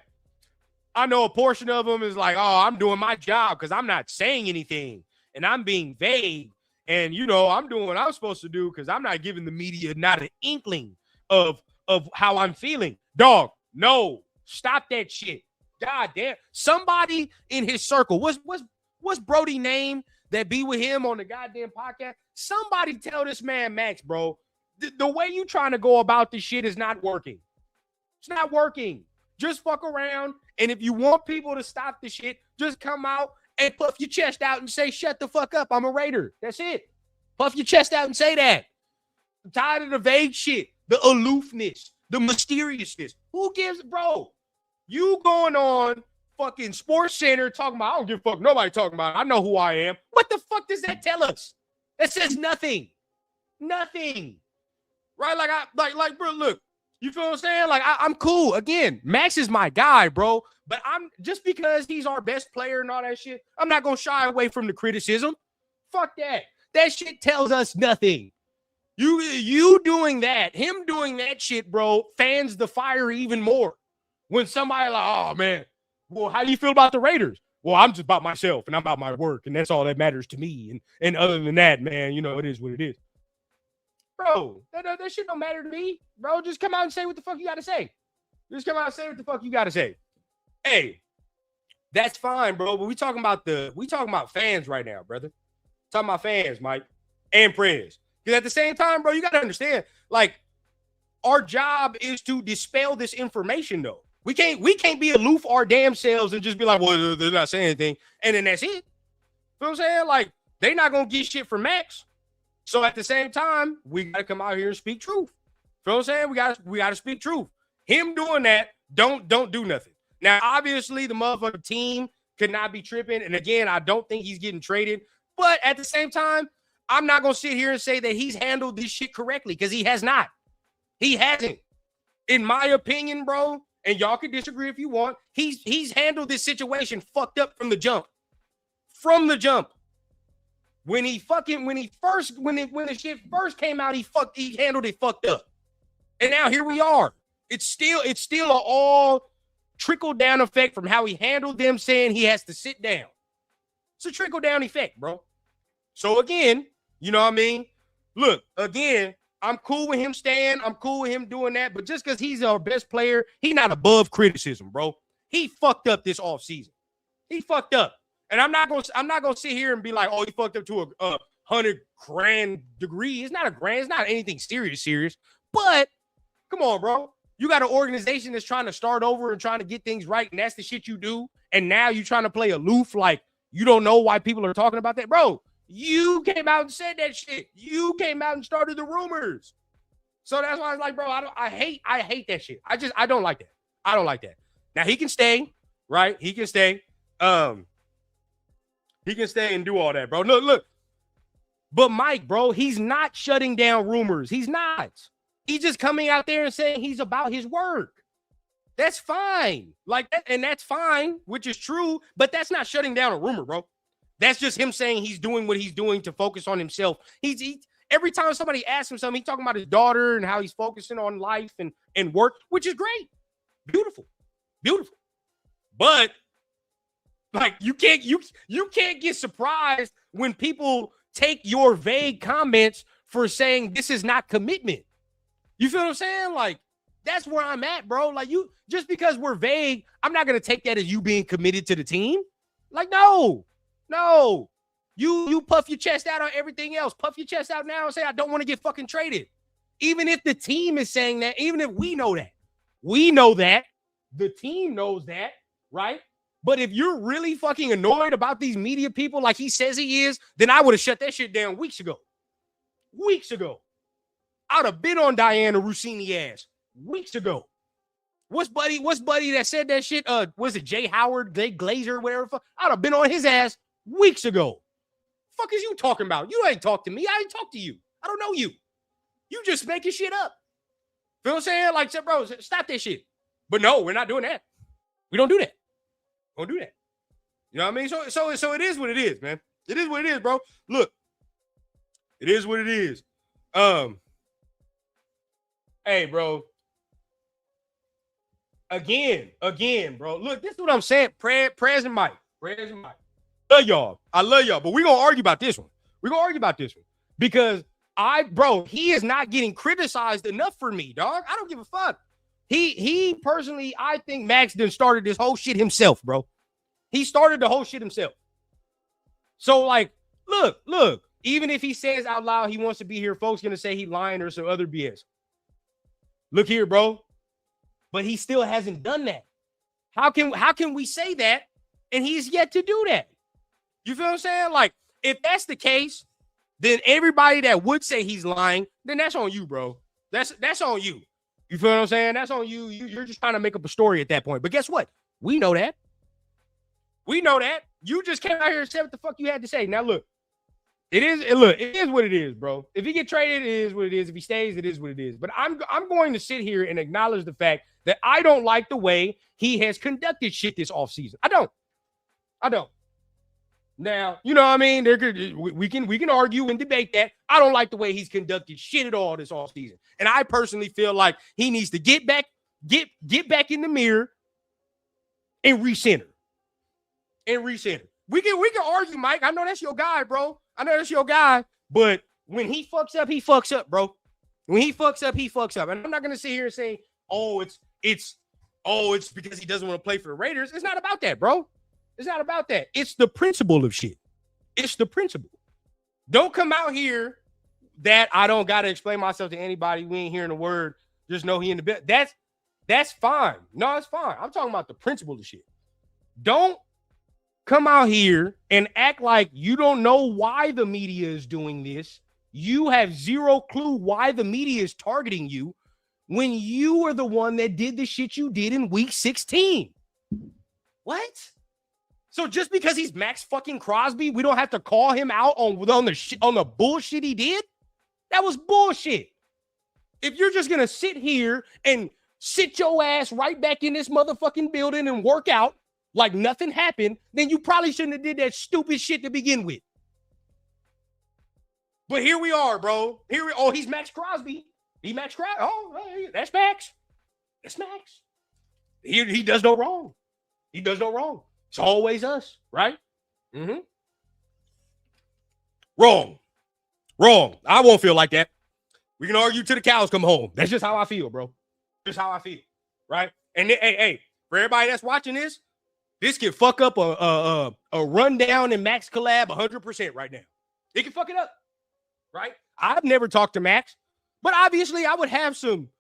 S3: I know a portion of them is like, oh, I'm doing my job because I'm not saying anything and I'm being vague. And, you know, I'm doing what I'm supposed to do because I'm not giving the media not an inkling of how I'm feeling. Dog, no, stop that shit. God damn. Somebody in his circle, what's Brody name that be with him on the goddamn podcast? Somebody tell this man, Max, bro, the way you trying to go about this shit is not working. It's not working. Just fuck around. And if you want people to stop the shit, just come out and puff your chest out and say, shut the fuck up. I'm a Raider. That's it. Puff your chest out and say that. I'm tired of the vague shit, the aloofness, the mysteriousness. Who gives, bro? You going on fucking Sports Center talking about, I don't give a fuck. Nobody talking about it. I know who I am. What the fuck does that tell us? That says nothing. Nothing. Right? Like, bro, look. You feel what I'm saying? Like, I'm cool. Again, Max is my guy, bro. But I'm just because he's our best player and all that shit, I'm not going to shy away from the criticism. Fuck that. That shit tells us nothing. You doing that, him doing that shit, bro, fans the fire even more. When somebody like, oh, man, well, how do you feel about the Raiders? Well, I'm just about myself and I'm about my work, and that's all that matters to me. And other than that, man, you know, it is what it is. Bro, that shit don't matter to me. Bro, just come out and say what the fuck you got to say. Just come out and say what the fuck you got to say. Hey, that's fine, bro. But we talking about fans right now, brother. Talking about fans, Mike, and Prez. Because at the same time, bro, you got to understand, like, our job is to dispel this information, though. We can't be aloof our damn selves and just be like, well, they're not saying anything, and then that's it. You know what I'm saying? Like, they not gonna get shit from Max. So at the same time, we gotta come out here and speak truth. You know what I'm saying? We gotta speak truth. Him doing that, don't do nothing. Now, obviously, the motherfucking team could not be tripping. And again, I don't think he's getting traded. But at the same time, I'm not gonna sit here and say that he's handled this shit correctly, because he has not. He hasn't. In my opinion, bro, and y'all can disagree if you want, he's handled this situation fucked up from the jump. From the jump. When the shit first came out, he handled it fucked up. And now here we are. It's still an all trickle-down effect from how he handled them saying he has to sit down. It's a trickle-down effect, bro. So again, you know what I mean? Look, again, I'm cool with him staying. I'm cool with him doing that. But just because he's our best player, he's not above criticism, bro. He fucked up this offseason. He fucked up. And I'm not gonna sit here and be like, oh, he fucked up to a 100 grand degree. It's not a grand. It's not anything serious. But come on, bro. You got an organization that's trying to start over and trying to get things right, and that's the shit you do. And now you trying to play aloof like you don't know why people are talking about that, bro. You came out and said that shit. You came out and started the rumors. So that's why I was like, bro, I hate that shit. I don't like that. I don't like that. Now he can stay, right? He can stay. He can stay and do all that, bro. Look. But Mike, bro, he's not shutting down rumors. He's not. He's just coming out there and saying he's about his work. That's fine. Like that, and that's fine, which is true, but that's not shutting down a rumor, bro. That's just him saying he's doing what he's doing to focus on himself. Every time somebody asks him something, he's talking about his daughter and how he's focusing on life and work, which is great. Beautiful. But like you can't get surprised when people take your vague comments for saying this is not commitment. You feel what I'm saying? Like, that's where I'm at, bro. Like, you just because we're vague, I'm not gonna take that as you being committed to the team. Like, no. You puff your chest out on everything else. Puff your chest out now and say, I don't want to get fucking traded. Even if the team is saying that, even if we know that, the team knows that, right? But if you're really fucking annoyed about these media people like he says he is, then I would have shut that shit down weeks ago. I'd have been on Diana Rossini ass weeks ago. What's buddy that said that shit? Was it Jay Howard, Jay Glazer, whatever? I'd have been on his ass weeks ago. Fuck is you talking about? You ain't talk to me. I ain't talk to you. I don't know you. You just making shit up. Feel what I'm saying? Like, bro, stop that shit. But no, we're not doing that. We don't do that. We don't do that. You know what I mean? So it is what it is, man. It is what it is, bro. Look, it is what it is. Hey, bro. Again, bro. Look, this is what I'm saying. Prez and Mike. Love y'all. I love y'all. But we're going to argue about this one. Because he is not getting criticized enough for me, dog. I don't give a fuck. He personally, I think Max done started this whole shit himself, bro. He started the whole shit himself. So, like, look, even if he says out loud he wants to be here, folks going to say he lying or some other BS. Look here, bro. But he still hasn't done that. How can we say that and he's yet to do that? You feel what I'm saying? Like, if that's the case, then everybody that would say he's lying, then that's on you, bro. That's on you. You feel what I'm saying? That's on you. You're just trying to make up a story at that point. But guess what? We know that. You just came out here and said what the fuck you had to say. Now, look. It is what it is, bro. If he get traded, it is what it is. If he stays, it is what it is. But I'm going to sit here and acknowledge the fact that I don't like the way he has conducted shit this offseason. I don't. Now, you know what I mean? We can argue and debate that. I don't like the way he's conducted shit at all this offseason. And I personally feel like he needs to get back in the mirror and recenter. We can argue, Mike. I know that's your guy, bro. But when he fucks up, bro. When he fucks up. And I'm not gonna sit here and say, it's because he doesn't want to play for the Raiders. It's not about that, bro. It's not about that. It's the principle of shit. It's the principle. Don't come out here that I don't gotta explain myself to anybody. We ain't hearing a word. Just know he in the bed. That's fine. No, it's fine. I'm talking about the principle of shit. Don't come out here and act like you don't know why the media is doing this. You have zero clue why the media is targeting you when you are the one that did the shit you did in week 16. What? So just because he's Max fucking Crosby, we don't have to call him out on the bullshit he did? That was bullshit. If you're just going to sit here and sit your ass right back in this motherfucking building and work out like nothing happened, then you probably shouldn't have did that stupid shit to begin with. But here we are, bro. He's Max Crosby. That's Max. That's Max. He does no wrong. It's always us, right? Mm-hmm. Wrong. I won't feel like that. We can argue till the cows come home. That's just how I feel, bro. Just how I feel, right? And hey, for everybody that's watching this can fuck up a rundown and Max collab 100% right now. It can fuck it up, right? I've never talked to Max, but obviously I would have some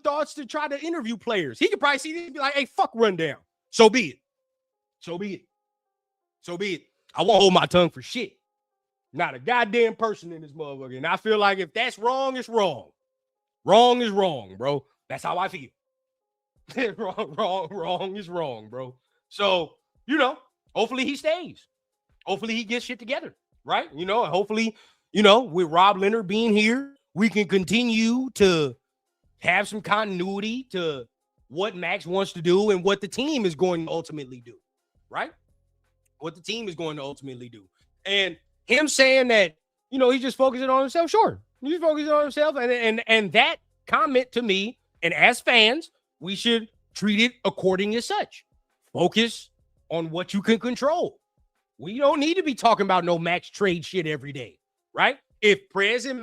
S3: thoughts to try to interview players. He could probably see this and be like, hey, fuck rundown. So be it. I won't hold my tongue for shit. Not a goddamn person in this motherfucker. And I feel like if that's wrong, it's wrong. Wrong is wrong, bro. That's how I feel. wrong is wrong, bro. So, hopefully he stays. Hopefully he gets shit together, right? Hopefully, with Rob Leonard being here, we can continue to have some continuity to what Max wants to do and what the team is going to ultimately do, right? What the team is going to ultimately do. And him saying that, he's just focusing on himself, sure. He's focusing on himself. And that comment to me, and as fans, we should treat it according as such. Focus on what you can control. We don't need to be talking about no Max trade shit every day, right? If Prez and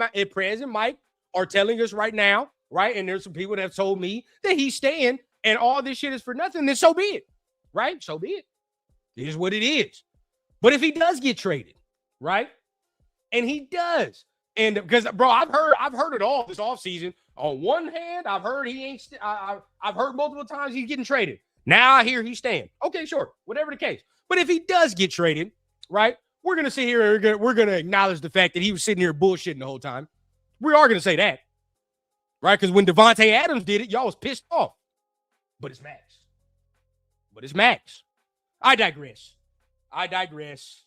S3: Mike are telling us right now, right, and there's some people that have told me that he's staying and all this shit is for nothing, then so be it, right? So be it. It is what it is. But if he does get traded, right, and he does, and because, bro, I've heard it all this offseason. On one hand, I've heard I've heard multiple times he's getting traded. Now I hear he's staying. Okay, sure. Whatever the case. But if he does get traded, right, we're going to sit here and we're going to acknowledge the fact that he was sitting here bullshitting the whole time. We are going to say that, right? Because when Devontae Adams did it, y'all was pissed off. But it's Max. I digress. I digress.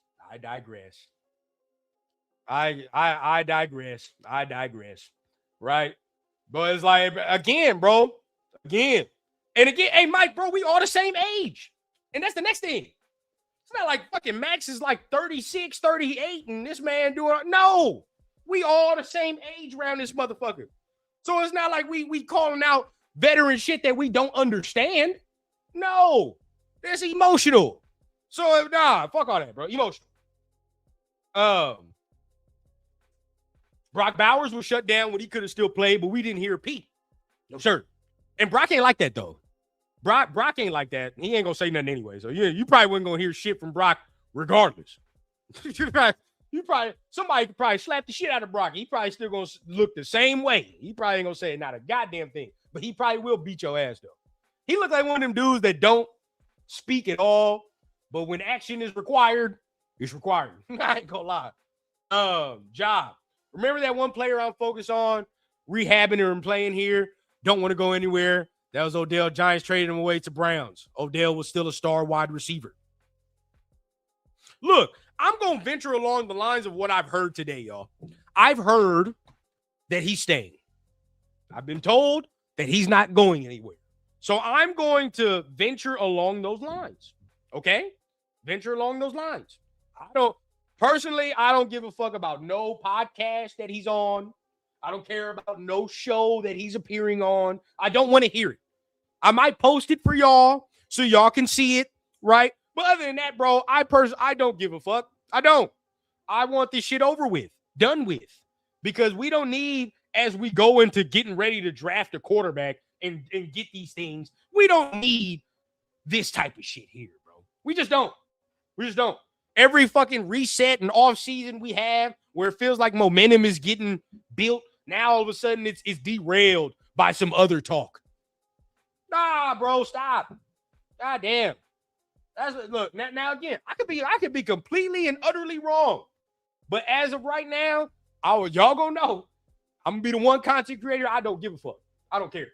S3: Right? But it's like, again, bro. And again, hey, Mike, bro, we all the same age. And that's the next thing. It's not like fucking Max is like 36, 38, and this man doing... No. We all the same age around this motherfucker. So it's not like we calling out veteran shit that we don't understand. No, that's emotional. So nah, fuck all that, bro. Emotional. Brock Bowers was shut down when he could have still played, but we didn't hear Pete. No, sir. And Brock ain't like that, though. Brock ain't like that. He ain't gonna say nothing anyway. So you probably wasn't gonna hear shit from Brock regardless. Somebody could probably slap the shit out of Brock. He probably still gonna look the same way. He probably ain't gonna say not a goddamn thing, but he probably will beat your ass though. He look like one of them dudes that don't speak at all, but when action is required, it's required. I ain't gonna lie. Job. Remember that one player I'm focused on rehabbing and playing here? Don't want to go anywhere. That was Odell. Giants traded him away to Browns. Odell was still a star wide receiver. Look, I'm going to venture along the lines of what I've heard today, y'all. I've heard that he's staying. I've been told that he's not going anywhere. So I'm going to venture along those lines, okay? Venture along those lines. I don't give a fuck about no podcast that he's on. I don't care about no show that he's appearing on. I don't want to hear it. I might post it for y'all so y'all can see it, right? But other than that, bro, I don't give a fuck. I don't. I want this shit over with, done with, because we don't need, as we go into getting ready to draft a quarterback and get these things, we don't need this type of shit here, bro. We just don't. Every fucking reset and off season we have where it feels like momentum is getting built, now all of a sudden it's derailed by some other talk. Nah, bro, stop. God damn. Look, now again, I could be completely and utterly wrong. But as of right now, y'all gonna know I'm gonna be the one content creator. I don't give a fuck. I don't care.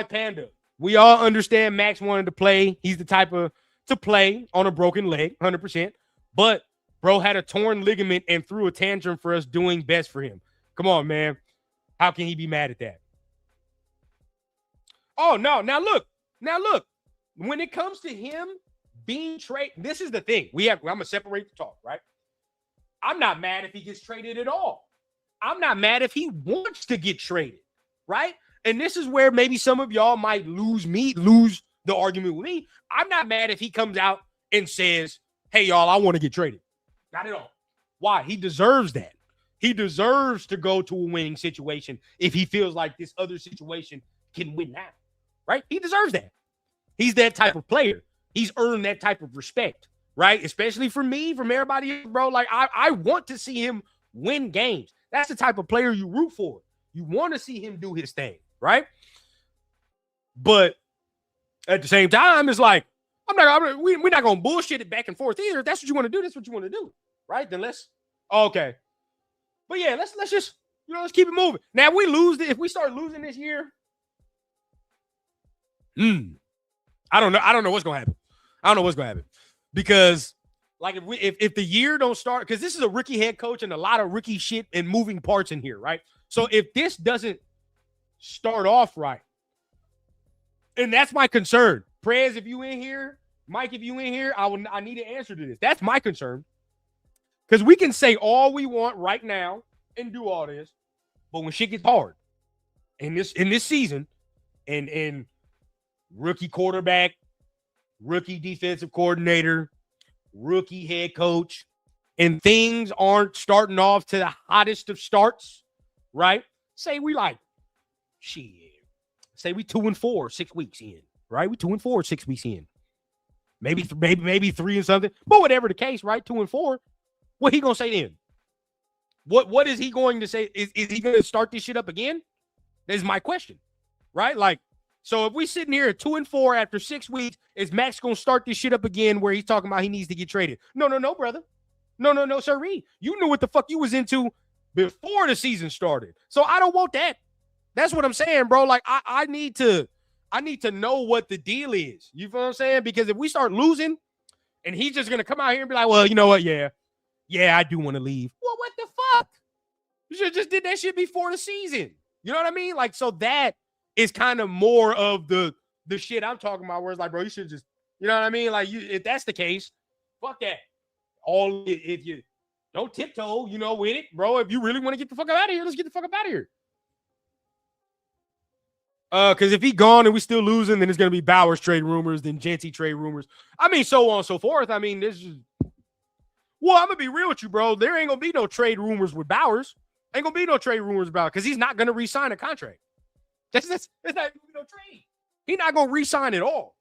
S3: Panda. We all understand Max wanted to play. He's the type of to play on a broken leg, 100%. But bro had a torn ligament and threw a tantrum for us doing best for him. Come on, man. How can he be mad at that? Oh, no. Now look. When it comes to him being traded, this is the thing. I'm going to separate the talk, right? I'm not mad if he gets traded at all. I'm not mad if he wants to get traded, right? And this is where maybe some of y'all might lose the argument with me. I'm not mad if he comes out and says, hey, y'all, I want to get traded. Not at all. Why? He deserves that. He deserves to go to a winning situation if he feels like this other situation can win now, right? He deserves that. He's that type of player. He's earned that type of respect, right? Especially from me, from everybody else, bro. Like, I want to see him win games. That's the type of player you root for. You want to see him do his thing, right? But at the same time, it's like, we're not going to bullshit it back and forth either. If that's what you want to do, that's what you want to do, right? Then okay. But yeah, let's just, let's keep it moving. Now, if we start losing this year, I don't know what's going to happen. Because like if the year don't start, because this is a rookie head coach and a lot of rookie shit and moving parts in here, right? So if this doesn't start off right, and that's my concern. Prez, if you in here, Mike, if you in here, I need an answer to this. That's my concern. Because we can say all we want right now and do all this, but when shit gets hard in this season, and rookie quarterback, rookie defensive coordinator, rookie head coach, and things aren't starting off to the hottest of starts, right? Say we Say we 2-4, 6 weeks in, right? We 2-4, 6 weeks in. Maybe 3 and something. But whatever the case, right? 2-4. What he gonna say then? What is he going to say? Is he gonna start this shit up again? That is my question, right? Like, so if we sitting here at 2-4 after 6 weeks, is Max gonna start this shit up again where he's talking about he needs to get traded? No, brother. No, sirree. You knew what the fuck you was into before the season started. So I don't want that. That's what I'm saying, bro. Like, I need to know what the deal is. You feel what I'm saying? Because if we start losing and he's just going to come out here and be like, well, you know what? Yeah, I do want to leave. Well, what the fuck? You should have just did that shit before the season. You know what I mean? Like, so that is kind of more of the shit I'm talking about where it's like, bro, you should just, you know what I mean? Like, if that's the case, fuck that. If you don't tiptoe, with it, bro. If you really want to get the fuck out of here, let's get the fuck up out of here. Because if he gone and we still losing, then it's gonna be Bowers trade rumors, then Genty trade rumors. I mean, so on and so forth. I mean, this is well, I'm gonna be real with you, bro. There ain't gonna be no trade rumors with Bowers. Ain't gonna be no trade rumors about because he's not gonna re-sign a contract. That's not gonna be no trade. He's not gonna re-sign at all.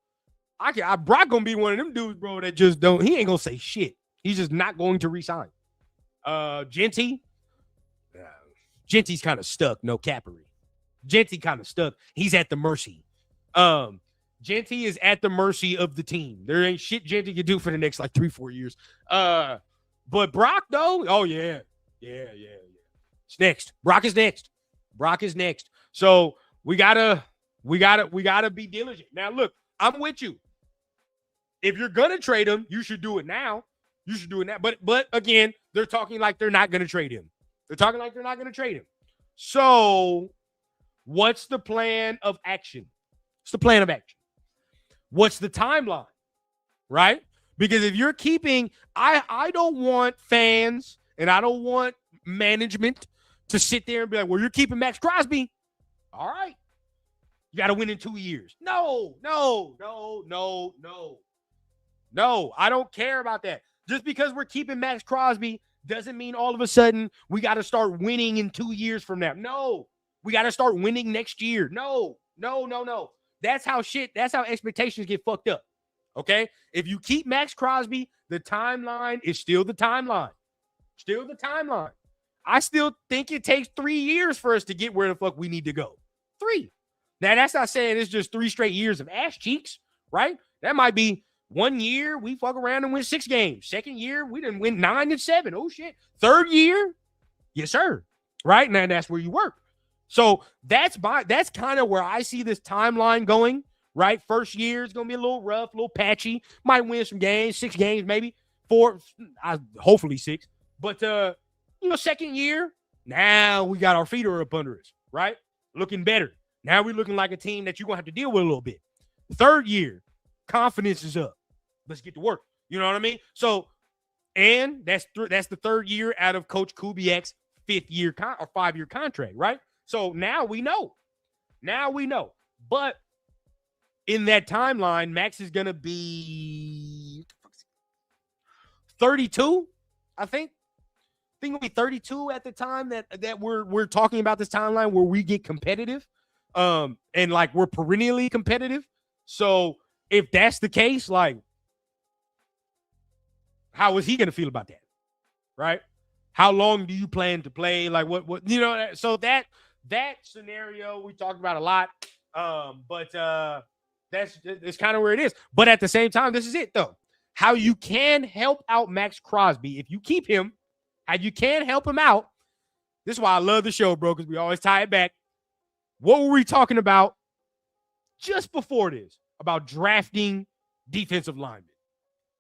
S3: Brock gonna be one of them dudes, bro, that just don't. He ain't gonna say shit. He's just not going to re-sign. Genty's kind of stuck. No capery. Genty kind of stuck. He's at the mercy. Genty is at the mercy of the team. There ain't shit Genty can do for the next like 3-4 years. But Brock though, oh yeah. It's next. Brock is next. So we gotta be diligent. Now look, I'm with you. If you're gonna trade him, you should do it now. But again, they're talking like they're not gonna trade him. So what's the plan of action? What's the timeline? Right? Because if you're keeping, I don't want fans and I don't want management to sit there and be like, well, you're keeping Max Crosby. All right. You got to win in 2 years. No, I don't care about that. Just because we're keeping Max Crosby doesn't mean all of a sudden we got to start winning in 2 years from now. No, we got to start winning next year. No. That's how expectations get fucked up. Okay? If you keep Max Crosby, the timeline is still the timeline. I still think it takes 3 years for us to get where the fuck we need to go. 3. Now, that's not saying it's just 3 straight years of ass cheeks, right? That might be 1 year, we fuck around and win 6 games. Second year, we didn't win 9 and 7. Oh, shit. Third year, yes, sir. Right? Now, that's where you work. So that's kind of where I see this timeline going, right? First year is going to be a little rough, a little patchy. Might win some games, 6 games, maybe 4, hopefully 6. But, second year, now we got our feet up under us, right? Looking better. Now we're looking like a team that you're going to have to deal with a little bit. Third year, confidence is up. Let's get to work. You know what I mean? So, and that's the third year out of Coach Kubiak's 5-year or 5-year contract, right? So now we know. But in that timeline, Max is going to be 32, I think. I think it'll be 32 at the time that we're talking about this timeline where we get competitive. And like we're perennially competitive. So if that's the case, like, how is he going to feel about that? Right? How long do you plan to play? Like what, so that scenario we talked about a lot. But that's kind of where it is. But at the same time, this is it though. How you can help out Max Crosby if you keep him, how you can help him out. This is why I love the show, bro, because we always tie it back. What were we talking about just before this? About drafting defensive linemen.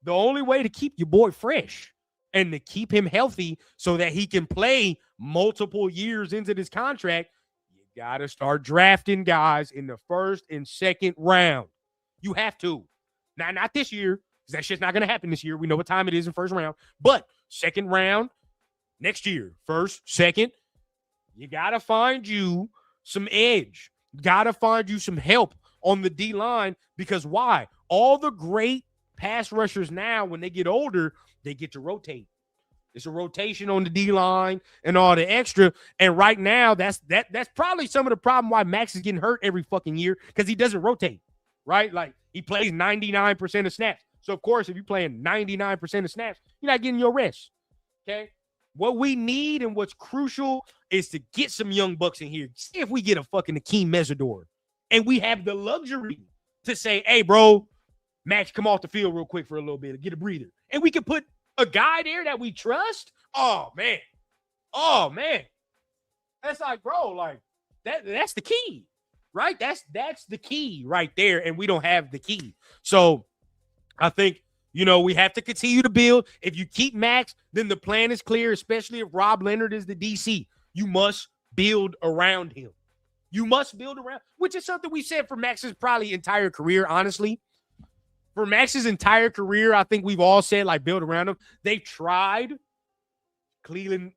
S3: The only way to keep your boy fresh and to keep him healthy so that he can play multiple years into this contract, you got to start drafting guys in the first and second round. You have to. Now, not this year, because that shit's not going to happen this year. We know what time it is in first round. But second round, next year, first, second, you got to find you some edge. Got to find you some help on the D-line because why? All the great pass rushers now, when they get older, they get to rotate. It's a rotation on the D-line and all the extra. And right now, that's probably some of the problem why Max is getting hurt every fucking year because he doesn't rotate, right? Like, he plays 99% of snaps. So, of course, if you're playing 99% of snaps, you're not getting your rest, okay? What we need and what's crucial is to get some young bucks in here. See if we get a fucking Akeem Mesidor. And we have the luxury to say, hey, bro, Max, come off the field real quick for a little bit. Get a breather. And we can put a guy there that we trust. Oh, man. That's like, bro, like, that's the key, right? That's the key right there. And we don't have the key. So I think, we have to continue to build. If you keep Max, then the plan is clear, especially if Rob Leonard is the DC. You must build around him. Which is something we said for Max's probably entire career, honestly. For Max's entire career, I think we've all said, like, build around him. They've tried. Cleveland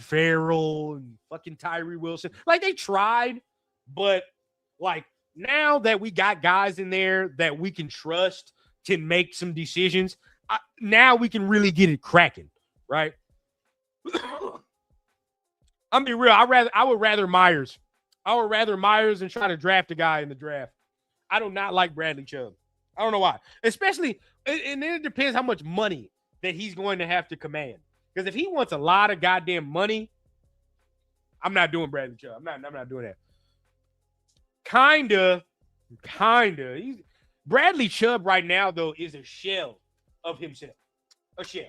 S3: Farrell and fucking Tyree Wilson. Like, they tried, but Like now that we got guys in there that we can trust to make some decisions, now we can really get it cracking, right? I'm being real. I would rather Myers. I would rather Myers than try to draft a guy in the draft. I do not like Bradley Chubb. I don't know why. Especially, and then it depends how much money that he's going to have to command. Because if he wants a lot of goddamn money, I'm not doing Bradley Chubb. I'm not doing that. Kinda. Bradley Chubb right now, though, is a shell of himself. A shell.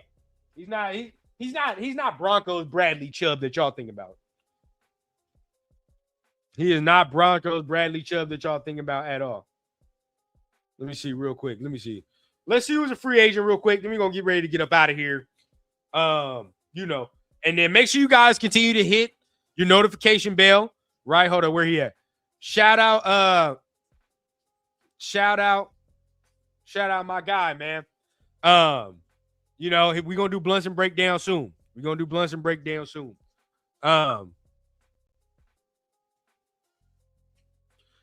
S3: He's not Broncos Bradley Chubb that y'all think about. He is not Broncos Bradley Chubb that y'all think about at all. Let me see real quick. Let's see who's a free agent real quick. Then we're gonna get ready to get up out of here. And then make sure you guys continue to hit your notification bell. Right? Hold on, where he at? Shout out my guy, man. We're gonna do blunts and breakdown soon.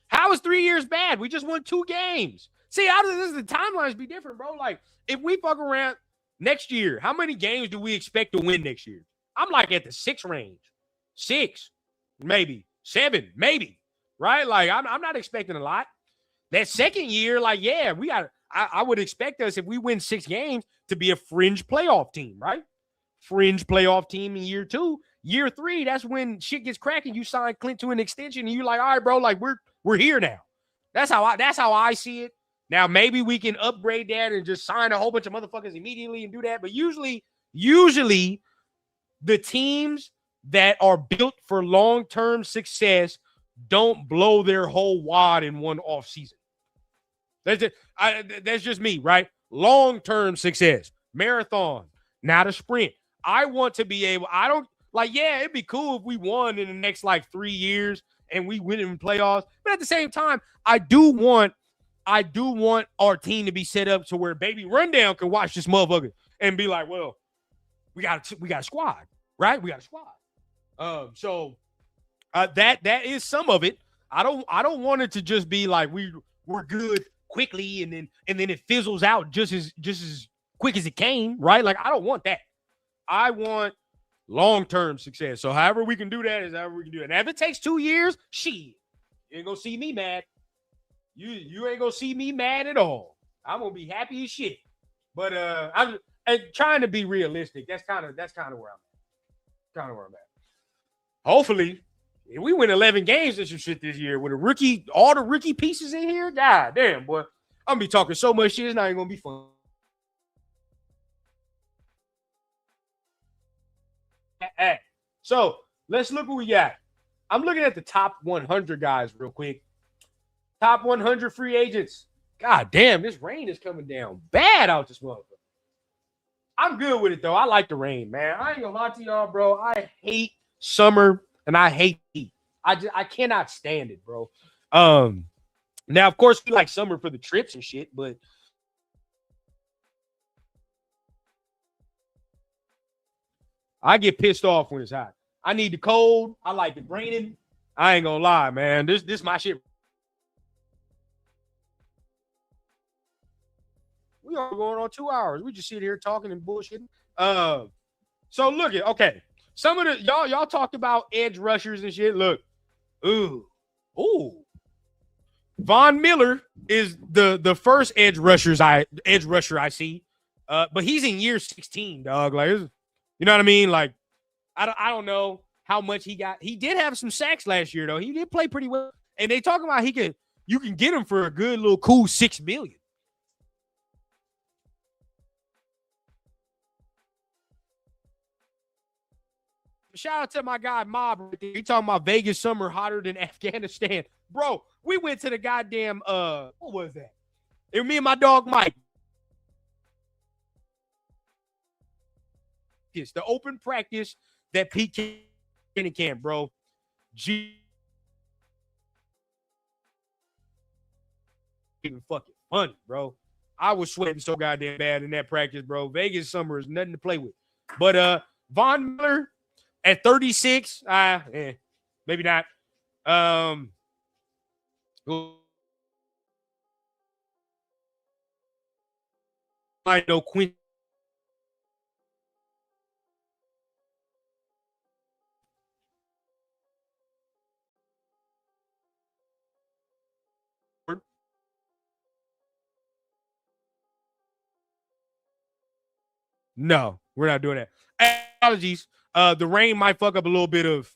S3: How is 3 years bad? We just won 2 games. See, out of this, the timelines be different, bro. Like, if we fuck around next year, how many games do we expect to win next year? I'm like at the 6 range. 6, maybe 7, maybe. Right? Like, I'm not expecting a lot. That second year, like, yeah, I would expect us, if we win 6 games, to be a fringe playoff team, right? Fringe playoff team in year 2. Year 3, that's when shit gets cracking. You sign Clint to an extension, and you're like, all right, bro, like we're here now. That's how I see it. Now, maybe we can upgrade that and just sign a whole bunch of motherfuckers immediately and do that. But usually the teams that are built for long-term success don't blow their whole wad in one off season. That's just me, right? Long-term success, marathon, not a sprint. I want to be able, it'd be cool if we won in the next 3 years and we win in playoffs. But at the same time, I do want our team to be set up to where Baby Rundown can watch this motherfucker and be like, well, we got a squad, right? We got a squad. So that is some of it. I don't want it to just be like we're good quickly and then it fizzles out just as quick as it came, right? Like, I don't want that. I want long-term success. So however we can do that is however we can do it. And if it takes 2 years, shit, you ain't gonna see me mad. You ain't gonna see me mad at all. I'm gonna be happy as shit. But I'm trying to be realistic. That's kind of where I'm at. Hopefully, if we win 11 games and some shit this year with all the rookie pieces in here, god damn, boy, I'm gonna be talking so much shit. It's not even gonna be fun. So let's look what we got. I'm looking at the top 100 guys real quick. Top 100 free agents. God damn, this rain is coming down bad out this motherfucker. I'm good with it though. I like the rain, man. I ain't gonna lie to y'all, bro. I hate summer and I hate heat. I cannot stand it, bro. Now of course we like summer for the trips and shit, but I get pissed off when it's hot. I need the cold. I like it raining. I ain't gonna lie, man. This my shit. We are going on 2 hours. We just sit here talking and bullshitting. So look at some of the y'all talked about edge rushers and shit. Look, ooh, Von Miller is the first edge rusher I see. But he's in year 16, dog. Like, you know what I mean? Like, I don't know how much he got. He did have some sacks last year, though. He did play pretty well. And they talking about you can get him for a good little cool $6 million. Shout out to my guy Mob right there. He talking about Vegas summer hotter than Afghanistan. Bro, we went to the goddamn what was that? It was me and my dog Mike. It's the open practice that Pete Kenny can, bro. Even fucking funny, bro. I was sweating so goddamn bad in that practice, bro. Vegas summer is nothing to play with. But Von Miller at 36, maybe not. I know Quinn. No, we're not doing that. Apologies. The rain might fuck up a little bit of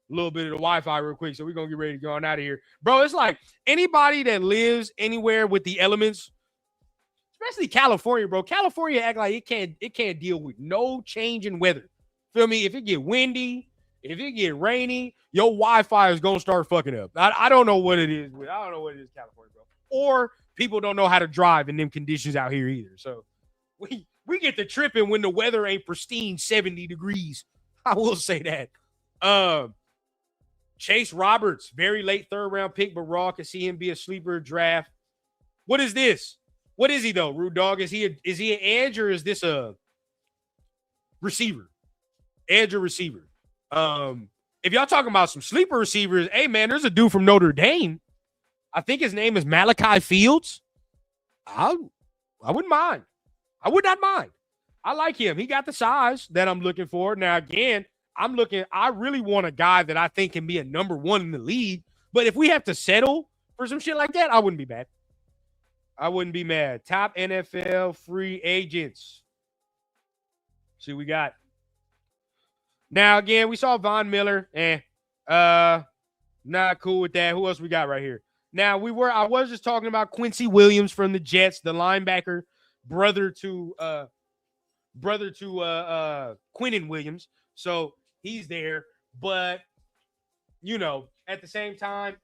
S3: the Wi-Fi real quick, so we're gonna get ready to go on out of here, bro. It's like anybody that lives anywhere with the elements, especially California, bro. California act like it can't deal with no change in weather. Feel me? If it get windy, if it get rainy, your Wi-Fi is gonna start fucking up. I don't know what it is. I don't know what it is, California, bro. Or people don't know how to drive in them conditions out here either. So we get to tripping when the weather ain't pristine 70 degrees. I will say that. Chase Roberts, very late third round pick, but Raw can see him be a sleeper draft. What is this? What is he though, Rude Dog? Is he an edge or is this a receiver? Edge or receiver? If y'all talking about some sleeper receivers, hey man, there's a dude from Notre Dame. I think his name is Malachi Fields. I wouldn't mind. I would not mind. I like him. He got the size that I'm looking for. Now, again, I really want a guy that I think can be a number one in the league. But if we have to settle for some shit like that, I wouldn't be mad. I wouldn't be mad. Top NFL free agents. See what we got. Now, again, we saw Von Miller. Not cool with that. Who else we got right here? Now, I was just talking about Quincy Williams from the Jets, the linebacker, brother to Quinnen Williams. So he's there. But, at the same time,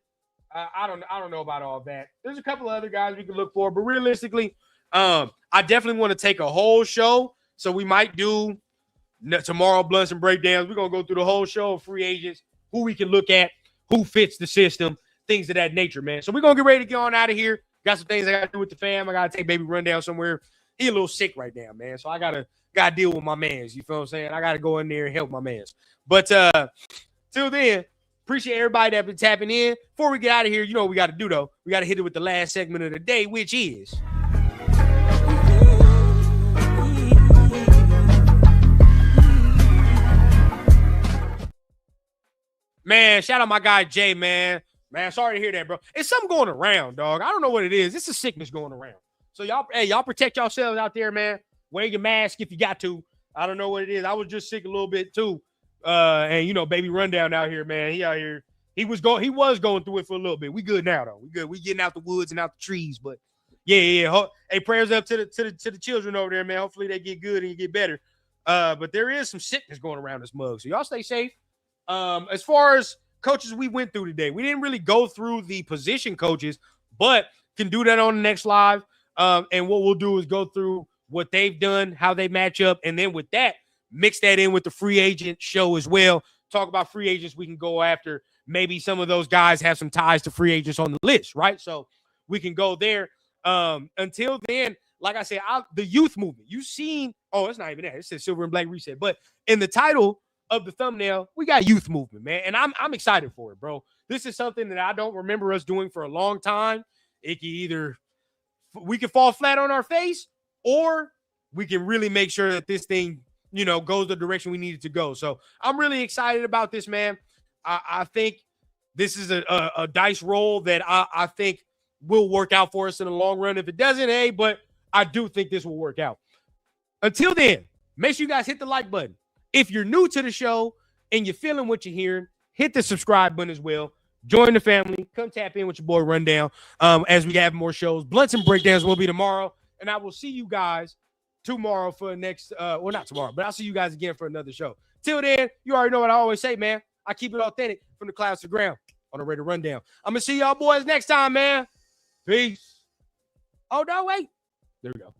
S3: I don't know about all that. There's a couple of other guys we can look for, but realistically, I definitely want to take a whole show. So we might do tomorrow blunts and breakdowns. We're gonna go through the whole show of free agents, who we can look at, who fits the system, things of that nature, man. So we're gonna get ready to get on out of here. Got some things I gotta do with the fam. I gotta take baby Rundown somewhere. He a little sick right now, man. So I gotta deal with my mans. You feel what I'm saying? I gotta go in there and help my mans. But till then. Appreciate everybody that been tapping in. Before we get out of here, you know what we got to do, though. We got to hit it with the last segment of the day, which is... Man, shout out my guy, Jay, man. Man, sorry to hear that, bro. It's something going around, dog. I don't know what it is. It's a sickness going around. So, y'all protect yourselves out there, man. Wear your mask if you got to. I don't know what it is. I was just sick a little bit, too. And baby Rundown out here, man. He out here. He was going through it for a little bit. We good now, though. We good. We getting out the woods and out the trees. But yeah. Hey, prayers up to the children over there, man. Hopefully they get good and you get better. But there is some sickness going around this mug. So y'all stay safe. As far as coaches we went through today, we didn't really go through the position coaches, but can do that on the next live. And what we'll do is go through what they've done, how they match up, and then with that, mix that in with the free agent show as well. Talk about free agents we can go after. Maybe some of those guys have some ties to free agents on the list, right? So we can go there. Until then, like I said, the youth movement. You've seen, it's not even that. It says Silver and Black Reset. But in the title of the thumbnail, we got youth movement, man. And I'm excited for it, bro. This is something that I don't remember us doing for a long time. It can we can fall flat on our face, or we can really make sure that this thing goes the direction we need it to go. So I'm really excited about this, man. I think this is a dice roll that I think will work out for us in the long run. If it doesn't, but I do think this will work out. Until then, make sure you guys hit the like button. If you're new to the show and you're feeling what you're hearing, hit the subscribe button as well. Join the family. Come tap in with your boy Rundown as we have more shows. Blunts and breakdowns will be tomorrow. And I will see you guys tomorrow for the next, not tomorrow, but I'll see you guys again for another show. Till then, you already know what I always say, man. I keep it authentic from the clouds to the ground on the Raider Rundown. I'm going to see y'all boys next time, man. Peace. Oh, no, wait. There we go.